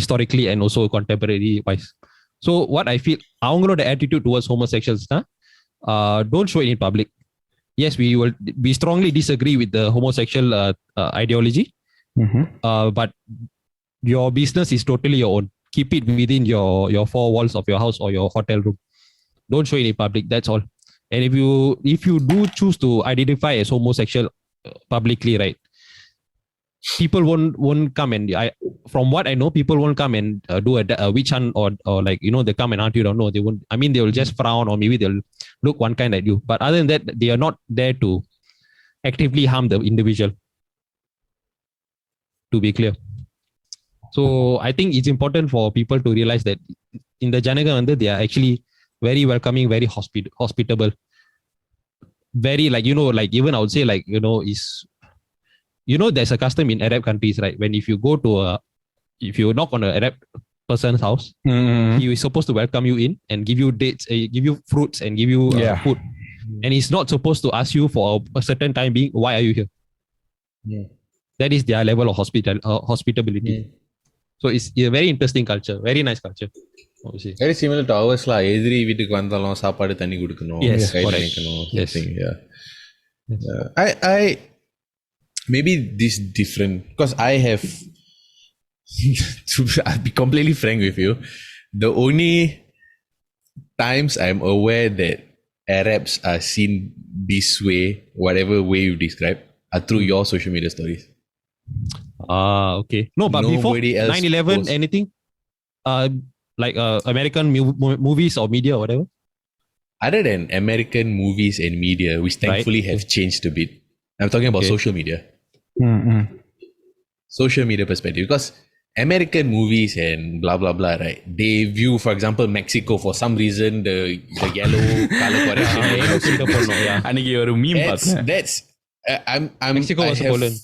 historically and also contemporary wise. So what I feel, avangaloda attitude towards homosexuals don't show it in public. Yes, we strongly disagree with the homosexual ideology, but your business is totally your own. Keep it within your four walls of your house or your hotel room. Don't show it in public. That's all. And if you do choose to identify as homosexual publicly, right? People won't come and from what I know, people won't come and do a witch hunt or like they come and hunt you. Don't know. They won't. I mean, they will just frown or maybe they'll look one kind at you. But other than that, they are not there to actively harm the individual. To be clear. So I think it's important for people to realize that in the Janaga, they are actually very welcoming, very hospitable. Very like even I would say like is. There's a custom in Arab countries, right? When if you knock on an Arab person's house, he is supposed to welcome you in and give you dates, give you fruits and give you food. and he's not supposed to ask you for a certain time being, why are you here? Yeah. That is their level of hospitability. So it's a very interesting culture, very nice culture, obviously. Very similar to ours lah. எதிரி வீட்டுக்கு வந்தாலும் சாப்பாடு தண்ணி கொடுக்கணும், Yes, கையில் correct. நிற்கணும், Yes. something. Yeah. Yes. I maybe this different because I have I'll be completely frank with you. The only times I'm aware that Arabs are seen this way, whatever way you describe, are through your social media stories. Okay. No, but Nobody before else 9/11, posts. anything? Like American movies or media or whatever? Other than American movies and media, which thankfully have changed a bit, I'm talking about social media. Social media perspective. Because American movies and blah blah blah, right? They view, for example, Mexico for some reason the yellow color correction. அன்னைக்கு ஒரு meme பார்த்தேன். That's I'm Mexico was Poland.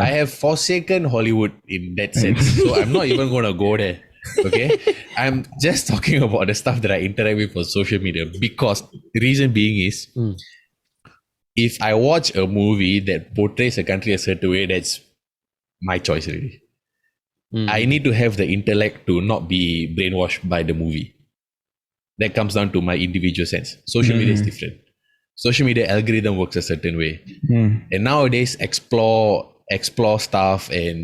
I have forsaken Hollywood in that sense, so I'm not even going to go there. Okay, I'm just talking about the stuff that I interact with on social media, because the reason being is if I watch a movie that portrays a country a certain way, that's my choice really. I need to have the intellect to not be brainwashed by the movie. That comes down to my individual sense. Social media is different. Social media algorithm works a certain way. And nowadays, explore stuff and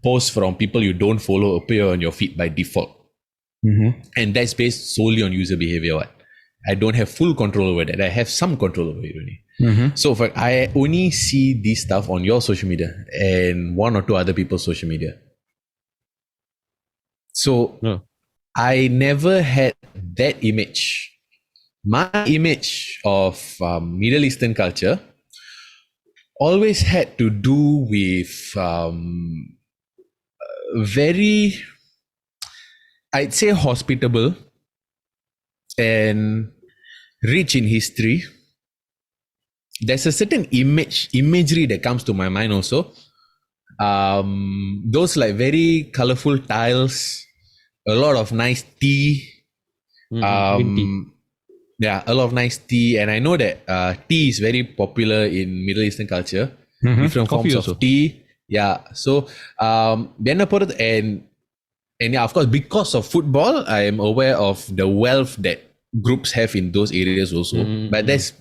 posts from people you don't follow appear on your feed by default. And that's based solely on user behavior. I don't have full control over that. I have some control over it only. So I only see this stuff on your social media and one or two other people's social media. So I never had that image. My image of Middle Eastern culture always had to do with very, I'd say, hospitable and rich in history. There's a certain imagery that comes to my mind also. Those like very colorful tiles, a lot of nice tea. Yeah, a lot of nice tea. And I know that tea is very popular in Middle Eastern culture. Different forms of tea. Yeah. So, and yeah, of course, because of football, I am aware of the wealth that groups have in those areas also. But that's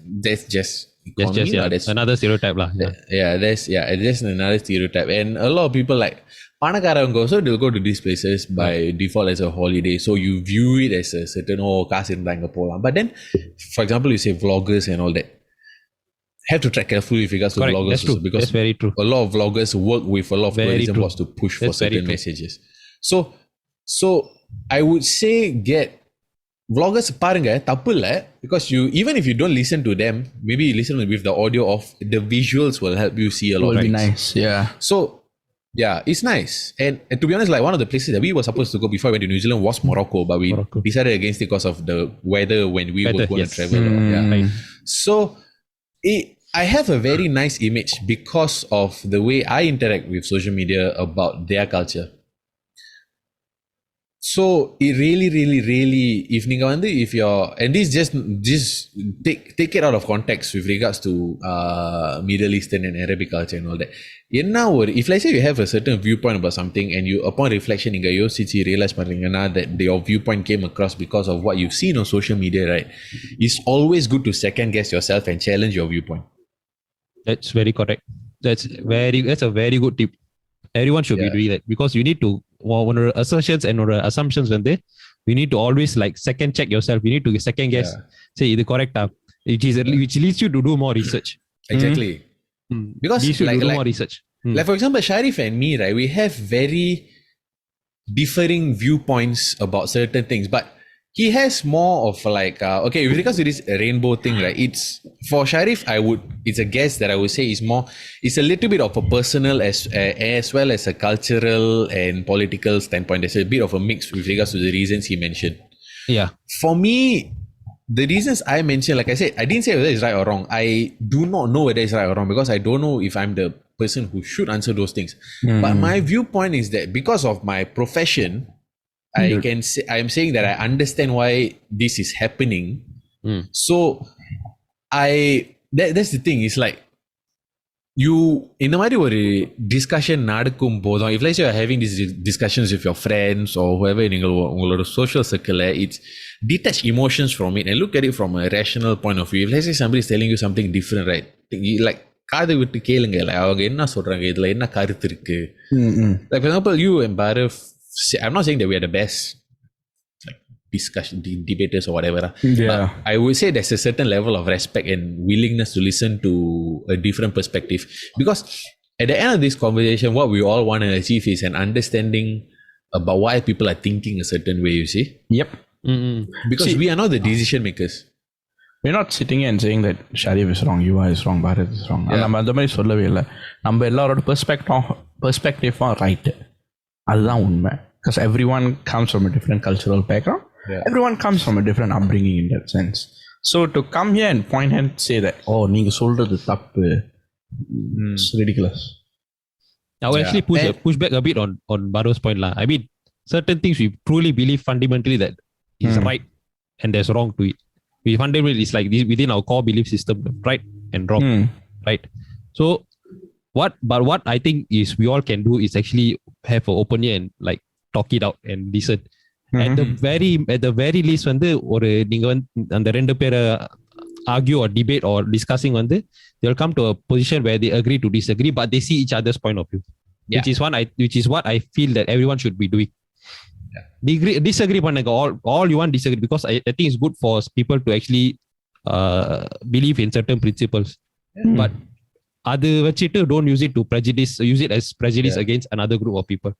just economy, that's another stereotype lah. That's another stereotype. And a lot of people like பணக்காரங்க also they'll go to these places by default as a holiday, so you view it as a certain காசு இருந்தா இங்க போலாம். But then, for example, you say vloggers and all that, have to track carefully with regards to vloggers that's true. also, because that's very true. a lot of vloggers work with a lot of tourism boards to push for certain messages. So I would say get vloggers பாருங்க தப்பு இல்ல, because you, even if you don't listen to them, maybe you listen with the audio off, the visuals will help you see a lot of things. Nice. Yeah. So yeah, it's nice. And to be honest, like one of the places that we were supposed to go before I went to New Zealand was Morocco, but we decided against it because of the weather when we were going to travel. So I have a very nice image because of the way I interact with social media about their culture. So it really if நீங்க வந்து if you're, and this just take it out of context with regards to Middle Eastern and Arabic culture and all that. என்ன ஒரு, if let's say you have a certain viewpoint about something and you upon reflection நீங்க யோசிச்சு realize பண்றீங்கன்னா that your viewpoint came across because of what you've seen on social media, right? It's always good to second guess yourself and challenge your viewpoint. That's very correct. That's a very good tip. Everyone should be doing that, because you need to, one of the assertions and or assumptions when they, you need to always like second check yourself. You need to second guess, say is it correct, which leads you to do more research. Exactly. Because leads you to do more research. Like for example, Sharif and me, right, we have very differing viewpoints about certain things, but he has more of like okay, with regards to this rainbow thing, right? It's for Sharif, it's a guess that I would say is more, it's a little bit of a personal as well as a cultural and political standpoint. There's a bit of a mix with regards to the reasons he mentioned. Yeah. For me, the reasons I mentioned, like I said, I didn't say whether it's right or wrong. I do not know whether it's right or wrong, because I don't know if I'm the person who should answer those things. But my viewpoint is that because of my profession, I'm saying that I understand why this is happening. So that's the thing. It's like you இந்த மாதிரி ஒரு discussion நடக்கும் போதும், if let's say you're having these discussions with your friends or whoever நீங்கள் உங்களோட social circle, it's detach emotions from it and look at it from a rational point of view. If let's say somebody is telling you something different, right, like காது விட்டு கேளுங்க, அவங்க என்ன சொல்றாங்க, இதுல என்ன கருத்து இருக்கு. Like for example, you and Bharat, I'm not saying that we are the best discussion debaters or whatever, but I would say there's a certain level of respect and willingness to listen to a different perspective, because at the end of this conversation what we all want to achieve is an understanding about why people are thinking a certain way, you see. Yep. Because we are not the decision makers. We're not sitting here and saying that Sharif is wrong, Yuva is wrong, Bharat is wrong. நம்ம அந்த மாதிரி சொல்லவே இல்லை. நம்ம எல்லாரோட பெர்ஸ்பெக்டிவும் right, அதுதான் உண்மை. Because everyone comes from a different cultural background. Everyone comes from a different upbringing in that sense. So to come here and point and say that, oh, நீங்க சொல்றது தப்பு, it's ridiculous. I will actually push back a bit on Baro's point lah. I mean, certain things we truly believe fundamentally that is right and there's wrong to it. We fundamentally, it's like this, within our core belief system, right and wrong, right? So what I think is we all can do is actually have an open ear and like talk it out and listen. At the very least வந்து ஒரு நீங்க வந்து அந்த ரெண்டு பேரை argue or debate or discussing வந்து they'll come to a position where they agree to disagree, but they see each other's point of view, which is what I feel that everyone should be doing. Disagree பண்ணுங்க, all you want disagree, because I think it's good for people to actually believe in certain principles, but அது வச்சிட்டு don't use it as prejudice against another group of people.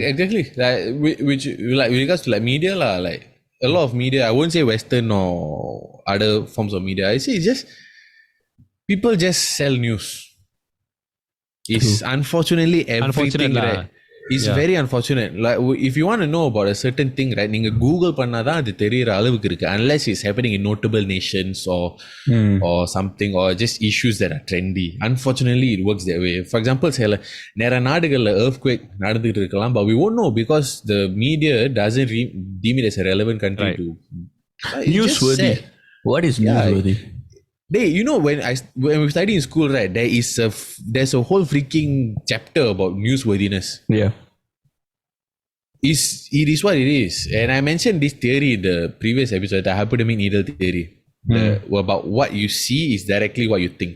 Exactly. Like which like with regards to like media lah, like a lot of media, I won't say Western or other forms of media, I say it's just people just sell news. It's unfortunately everything, right? It's very unfortunate. Like if you want to know about a certain thing, right, நீங்க Google பண்ணாதான் அது தெரியற அளவுக்கு இருக்கு, unless it's happening in notable nations or something, or just issues that are trendy. Unfortunately it works that way. For example, சில நிறைய நாடுகள்ல earthquake நடந்துட்டு இருக்கலாம், but we won't know because the media doesn't deem it as a relevant country to newsworthy. What is newsworthy? You know, when we study in school, right, there's a whole freaking chapter about newsworthiness. Yeah. It is what it is. And I mentioned this theory in the previous episode, the hypodermic needle theory. About what you see is directly what you think.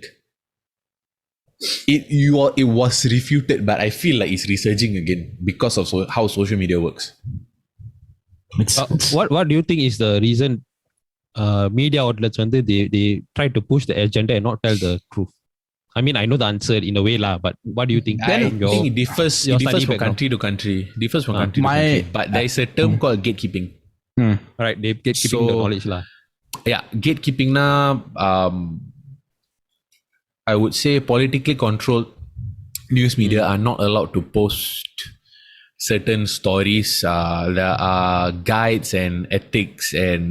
It was refuted, but I feel like it's resurging again because of how social media works. What do you think is the reason media outlets when they try to push the agenda and not tell the truth? I mean, I know the answer in a way lah, but what do you think? I think it differs from country to country. But there is a term called gatekeeping. Right, they gatekeeping the knowledge lah. Yeah, gatekeeping na I would say politically controlled news media are not allowed to post certain stories. There are guides and ethics and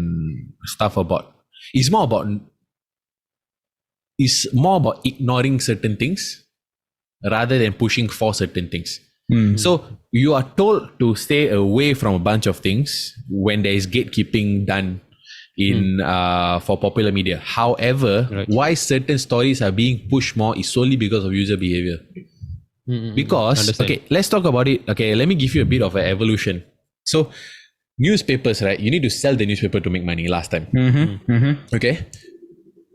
stuff about. It's more about ignoring certain things rather than pushing for certain things. So you are told to stay away from a bunch of things when there is gatekeeping done in for popular media. However, why certain stories are being pushed more is solely because of user behavior. Because okay, let's talk about it. Okay, let me give you a bit of an evolution. So newspapers, right, you need to sell the newspaper to make money last time. Okay,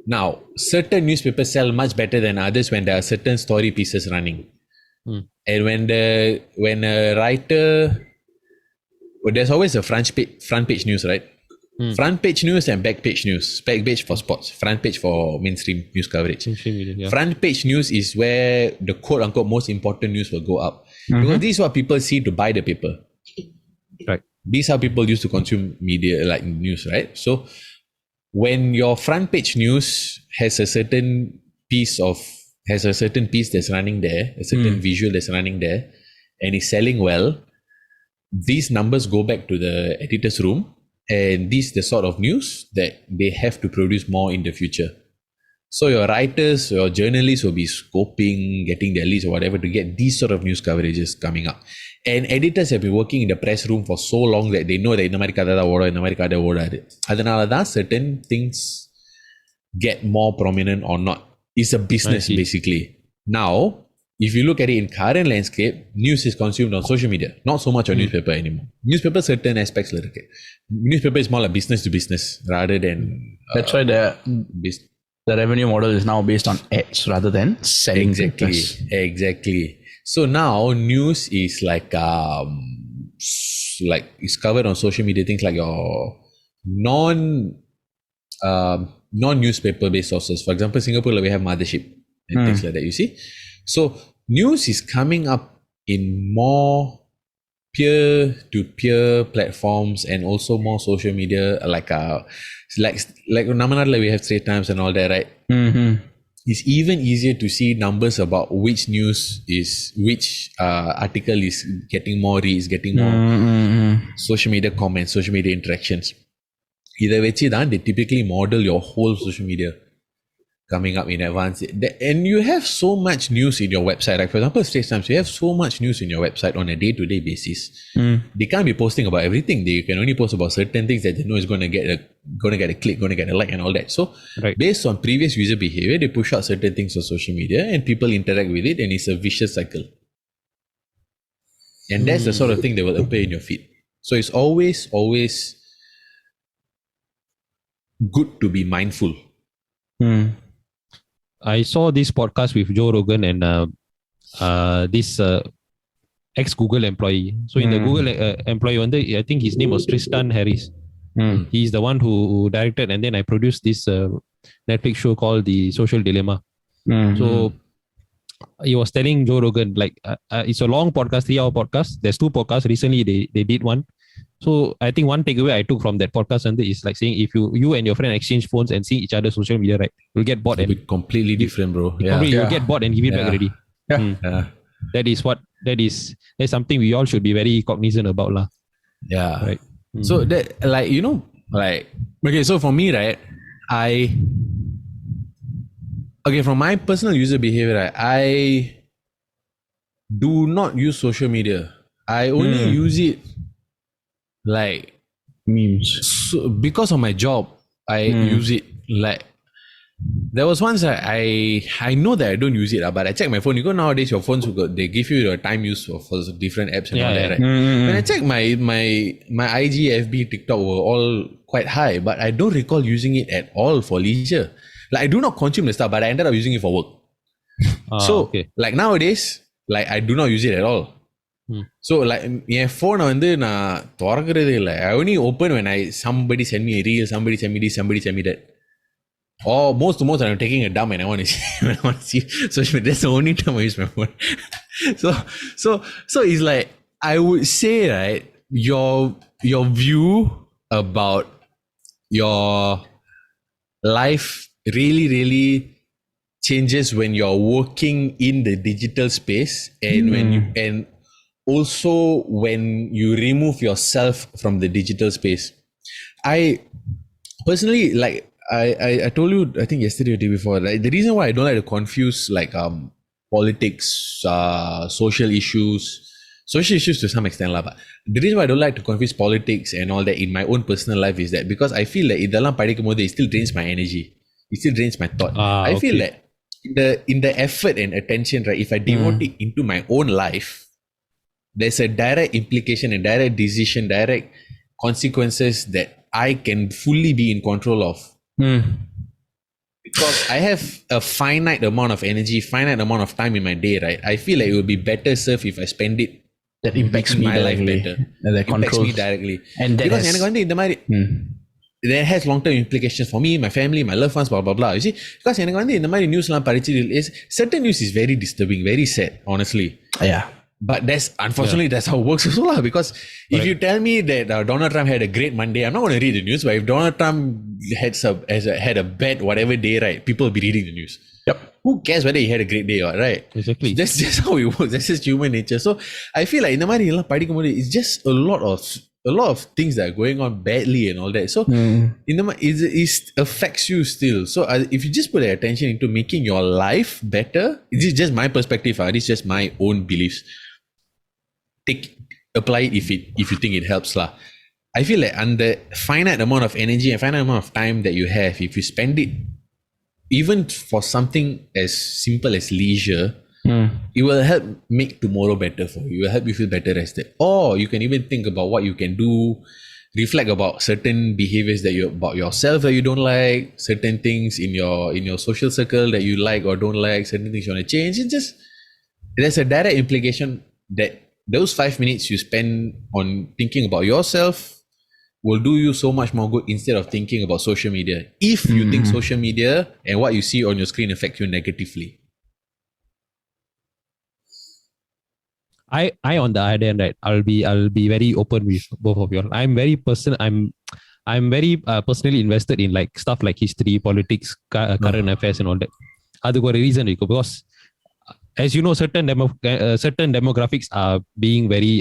now certain newspapers sell much better than others when there are certain story pieces running. And when a writer, there's always a front page news, right? Front page news and back page news. Back page for sports, front page for mainstream news coverage. Front page news is where the quote unquote most important news will go up. Because this is what people see to buy the paper. Right. These are people used to consume media like news, right? So when your front page news has a certain piece that's running there, a certain visual that's running there, and is selling well, these numbers go back to the editor's room. And this is the sort of news that they have to produce more in the future. So your writers, your journalists will be scoping, getting their leads or whatever to get these sort of news coverages coming up. And editors have been working in the press room for so long that they know that இந்த மாதிரி கதை தான் ஓடும், இந்த மாதிரி கதை ஓடாது. அதனால தான் certain things get more prominent or not. It's a business see. basically. Now, if you look at it in current landscape, news is consumed on social media, not so much on newspaper anymore. Newspaper certain aspects la irukku. Newspaper is more like business to business rather than That's why bus- the revenue model is now based on ads rather than selling exactly business. exactly. So now news is like it's covered on social media, things like your non non-newspaper based sources. For example, Singapore we have Mothership and things like that, you see. So news is coming up in more peer-to-peer platforms and also more social media like Namanadla we have Straits Times and all that, right? Mm-hmm. It's even easier to see numbers about which news is which article is getting more reads, getting more social media comments, social media interactions. இதை வச்சு தான் they typically model your whole social media coming up in advance. And you have so much news in your website. Like for example, Straits Times, you have so much news in your website on a day-to-day basis. They can't be posting about everything. They can only post about certain things that they know is going to get a click, going to get a like and all that. So based on previous user behavior, they push out certain things on social media and people interact with it, and it's a vicious cycle. And that's the sort of thing that will appear in your feed. So it's always good to be mindful. I saw this podcast with Joe Rogan and this ex-Google employee. So in the Google employee, I think his name was Tristan Harris. He's the one who directed, and then I produced this Netflix show called The Social Dilemma. So he was telling Joe Rogan, like, it's a long podcast, 3-hour podcast. There's 2 podcasts. Recently, they did one. So I think one takeaway I took from that podcast is like saying if you and your friend exchange phones and see each other's social media, right, you'll get bored and completely different, bro. you'll get bored and give it back already. That's something we all should be very cognizant about, lah. Yeah. Right. So that, like, you know, like, okay, so for me, right, from my personal user behavior, right, I do not use social media. I only use it like memes. So because of my job, I use it. Like there was once I know that I don't use it, but I check my phone. You know nowadays your phones they give you your time use for different apps and all that, right? When I check my IG, FB, TikTok were all quite high, but I don't recall using it at all for leisure. Like I do not consume the stuff, but I ended up using it for work. Like nowadays, like I do not use it at all. So like N phone நான் திறக்கிறதே இல்லை. I only open when somebody send me a reel, somebody send me this, somebody send me that. Or most I'm taking a dump and I want to see social media. That's the only time I use my phone. So it's like I would say, right, your view about your life really changes when you're working in the digital space and also when you remove yourself from the digital space. I personally, like I told you, I think yesterday or the day before, like, the reason why I don't like to confuse like politics, social issues to some extent lah, but the reason why I don't like to confuse politics and all that in my own personal life is that because I feel like இதெல்லாம் படிக்கும்போது it still drains my energy, it still drains my thought. I feel like in the effort and attention, right, if I devote it into my own life, there's a direct implication and direct decision, direct consequences that I can fully be in control of. Because I have a finite amount of energy, finite amount of time in my day, right? I feel like it would be better served if I spend it. That impacts me my life better. That impacts me directly. And that because எனக்கு வந்து இந்த மாதிரி that has long-term implications for me, my family, my loved ones, blah blah blah. You see, because எனக்கு வந்து இந்த மாதிரி newsலாம் படிச்சு certain news is very disturbing, very sad, honestly. Yeah. But unfortunately that's how it works also lah. Because if you tell me that Donald Trump had a great Monday, I'm not going to read the news. But if Donald Trump had a bad whatever day, right, people will be reading the news. Yep. Who cares whether he had a great day or right? Exactly. That's just how it works. That's just human nature. So I feel like in the மாதிரி எல்லாம் படிக்கும்போது it's just a lot of things that are going on badly and all that. So it affects you still. So if you just put attention into making your life better, this is just my perspective. This is just my own beliefs. Apply it if you think it helps lah. I feel like under finite amount of energy and finite amount of time that you have, if you spend it even for something as simple as leisure, it will help make tomorrow better for you. It will help you feel better rested. Or you can even think about what you can do, reflect about certain behaviors that you about yourself that you don't like, certain things in your social circle that you like or don't like, certain things you want to change. It's just there's a direct implication that those 5 minutes you spend on thinking about yourself will do you so much more good instead of thinking about social media. If you think social media and what you see on your screen affect you negatively. I on the other hand, right, I'll be very open with both of you all. I'm very personally invested in like stuff like history, politics, current affairs and all that. அதுக்கு ஒரு reason இருக்கு because as you know, certain demographics are being very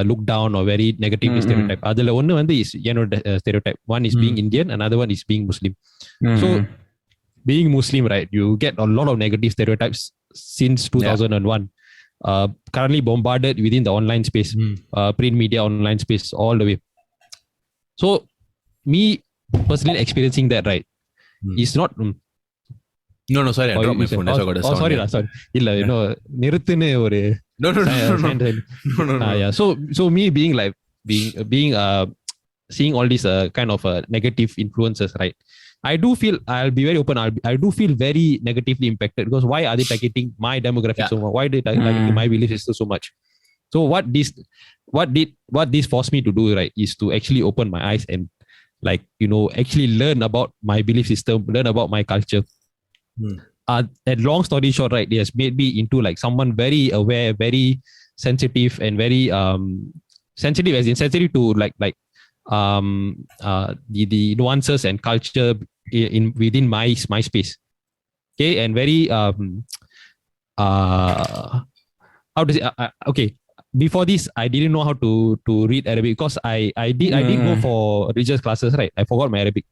looked down or very negatively stereotyped. அதுல ஒன்னு வந்து is என்னோட stereotype. One is being Indian, another one is being Muslim. So being Muslim, right, you get a lot of negative stereotypes since 2001. Currently bombarded within the online space, print media, online space, all the way. So me personally experiencing that, right, is not No, sorry, I dropped my phone. That's why I got a sound. Sorry, sorry. இல்ல நிறுத்துன்னு ஒரு No. yeah. So me being like being seeing all these kind of negative influences, right, I do feel, I'll be very open, I do feel very negatively impacted because why are they targeting my demographic so much? Why did they targeting my belief system so much? So what this forced me to do, right, is to actually open my eyes and like, actually learn about my belief system, learn about my culture. And long story short, right, it has made me into like someone very aware, very sensitive and very sensitive as in sensitive to like the nuances and culture in within my space. Okay, and very how to say okay, before this I didn't know how to read Arabic because I did go for religious classes, right. I forgot my Arabic,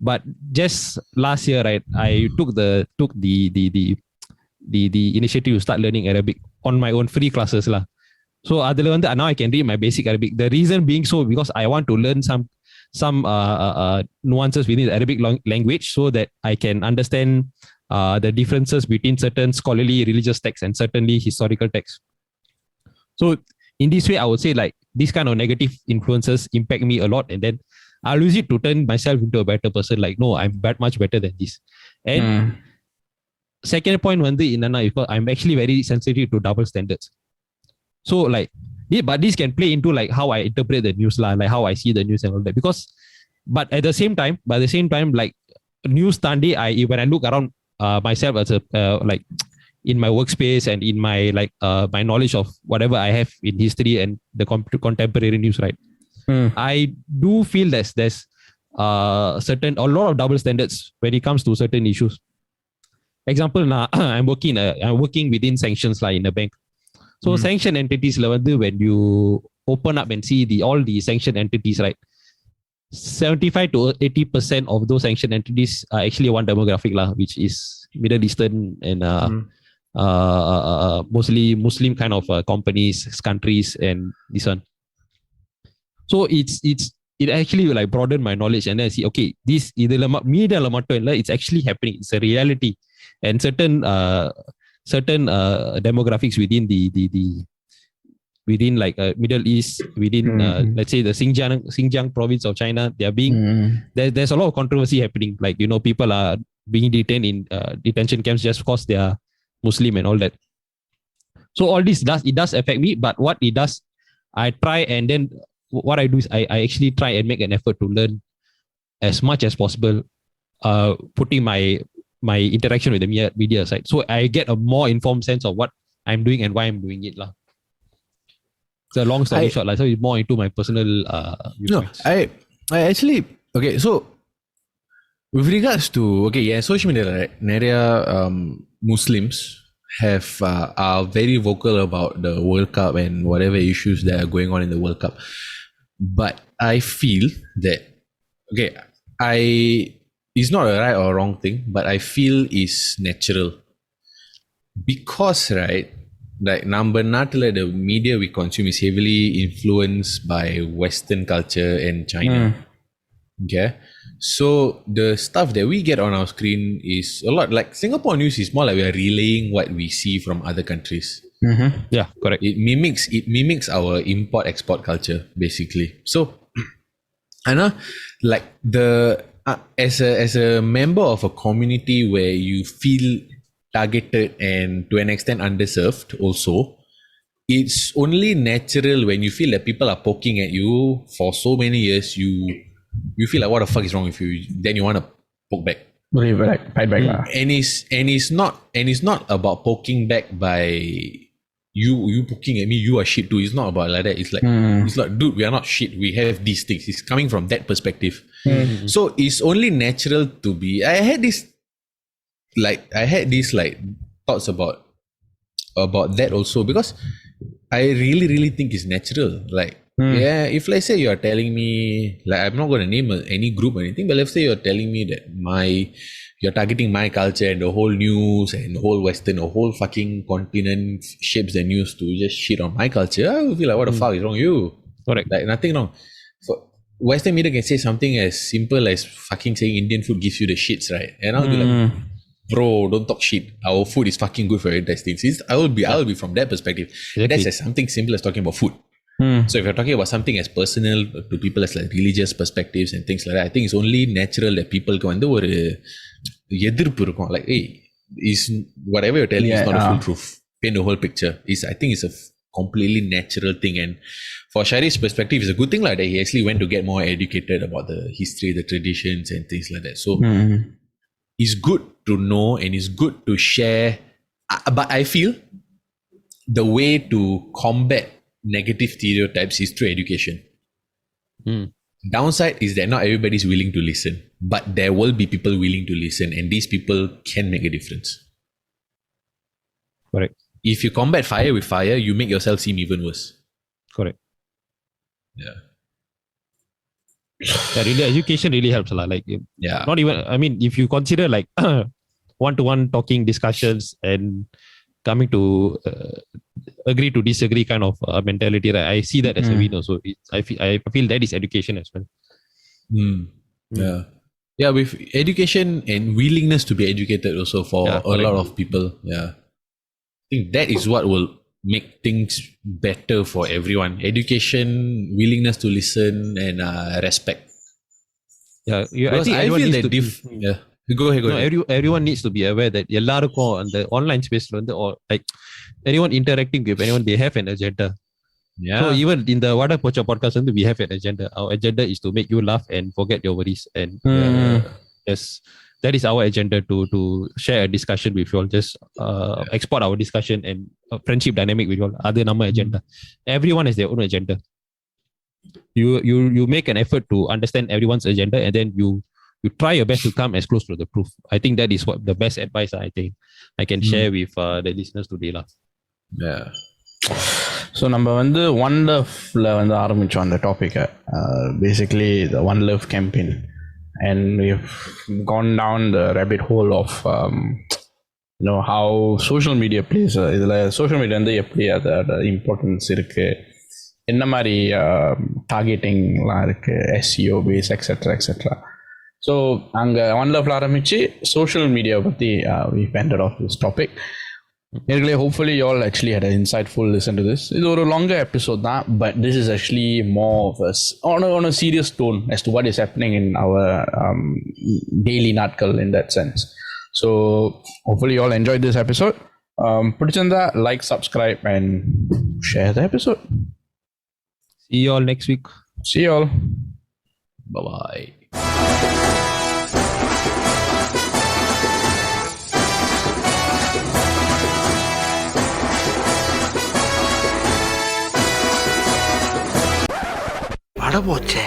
but just last year, right, I took the initiative to start learning Arabic on my own, free classes lah. So now I can read my basic Arabic. The reason being so because I want to learn some nuances within the Arabic language so that I can understand the differences between certain scholarly religious texts and certainly historical texts. So in this way, I would say like these kind of negative influences impact me a lot, and then I'll use it to turn myself into a better person. Like, no, I'm much better than this. And second point, I'm actually very sensitive to double standards. So like, but this can play into like how I interpret the news, like how I see the news and all that. Because, but at the same time, like news Sunday, when I look around myself as a like in my workspace and in my like my knowledge of whatever I have in history and the contemporary news, right? I do feel there's a lot of double standards when it comes to certain issues. Example, now I'm working within sanctions like in a bank. So sanction entities, when you open up and see all the sanction entities, right, 75 to 80% of those sanction entities are actually one demographic which is Middle Eastern and mostly Muslim kind of companies, countries, and this one. So it actually like broaden my knowledge, and then I see, okay, this it's actually happening. It's a reality, and certain demographics within the within like Middle East, within let's say the Xinjiang province of China, they are being there's a lot of controversy happening. Like people are being detained in detention camps just because they are Muslim and all that. So all this does affect me, but what it does, I try, and then what I do is I actually try and make an effort to learn as much as possible, putting my interaction with the media aside. So I get a more informed sense of what I'm doing and why I'm doing it. It's a long story short. So it's more into my personal viewpoints. No, I actually, okay, so with regards to, social media, right, நிறைய Muslims are very vocal about the World Cup and whatever issues that are going on in the World Cup. But I feel that, it's not a right or wrong thing, but I feel it's natural. Because, right, like நம்ம நாட்டுல the media we consume is heavily influenced by Western culture and China. Okay. So the stuff that we get on our screen is a lot like Singapore news is more like we are relaying what we see from other countries. Yeah, correct. It mimics our import export culture basically. So I know like the as a member of a community where you feel targeted and to an extent underserved also, it's only natural when you feel that people are poking at you for so many years, you feel like what the fuck is wrong with you, then you want to poke back. Fight back lah. And it's not about poking back by you poking at me, you are shit too. It's not about like that. It's like dude, we are not shit, we have these things. It's coming from that perspective. So it's only natural to be. I had these thoughts about that also, because I really think it's natural. Like yeah, if let's say you're telling me, like I'm not going to name any group or anything, but let's say you're telling me that you're targeting my culture and the whole news and the whole Western, the whole fucking continent shapes the news to just shit on my culture, I will feel like what the fuck is wrong with you? Correct. Like nothing wrong. For Western media can say something as simple as fucking saying Indian food gives you the shits, right? And I'll be like, bro, don't talk shit. Our food is fucking good for your intestines. I will be from that perspective. Exactly. That's as something simple as talking about food. So if you're talking about something as personal to people as like religious perspectives and things like that, I think it's only natural that people go under ஒரு எதிர்ப்பு இருக்கும். Like, hey, is whatever you're telling is not a full truth. Paint the whole picture. I think it's a completely natural thing. And for Sharif's perspective, it's a good thing like that he actually went to get more educated about the history, the traditions and things like that. So it's good to know and it's good to share. But I feel the way to combat negative stereotypes is through education. Downside is that not everybody is willing to listen, but there will be people willing to listen, and these people can make a difference. Correct. If you combat fire with fire, you make yourself seem even worse. Correct. Yeah. Yeah, really, education really helps a lot. Like, Yeah. not even, I mean, if you consider like one-to-one talking discussions and coming to agree to disagree kind of mentality, right? I see that as a win also. I feel that is education as well. Yeah. Yeah, with education and willingness to be educated also for a lot of people. Yeah. I think that is what will make things better for everyone. Education, willingness to listen, and respect. Yeah, I Because think I everyone feel needs that to yeah. Go ahead. everyone needs to be aware that எல்லாருக்கும் அந்த online space வந்து or like anyone interacting with anyone, they have an agenda. Yeah. So even in the Wada Pocha podcast, we have an agenda. Our agenda is to make you laugh and forget your worries. And yes, that is our agenda to share a discussion with you all. Just export our discussion and friendship dynamic with you all. Other number agenda. Everyone has their own agenda. You make an effort to understand everyone's agenda, and then you try your best to come as close to the proof. I think that is what the best advice I think I can share with the listeners today lah. Yeah. So நம்ம வந்து one லவ்ல வந்து ஆரம்பித்தோம் அந்த டாப்பிக்கை, basically the one love campaign, and we've gone down the rabbit hole of how social media plays. இதில் social media வந்து எப்படி அதோட இம்பார்ட்டன்ஸ் இருக்குது, என்ன மாதிரி டார்கெட்டிங்லாம் இருக்குது, SEO பேஸ் எக்ஸெட்ரா. ஸோ அங்கே ஒன் லவ்ல ஆரம்பித்து சோஷியல் மீடியாவை பற்றி we ended off this topic. Hopefully you all actually had an insightful listen to this. It's a longer episode now, but this is actually more of on a serious tone as to what is happening in our daily natkal in that sense. So hopefully you all enjoyed this episode. Pidichanda, like, subscribe and share the episode. See you all next week. See you all. Bye-bye. அட போச்சே.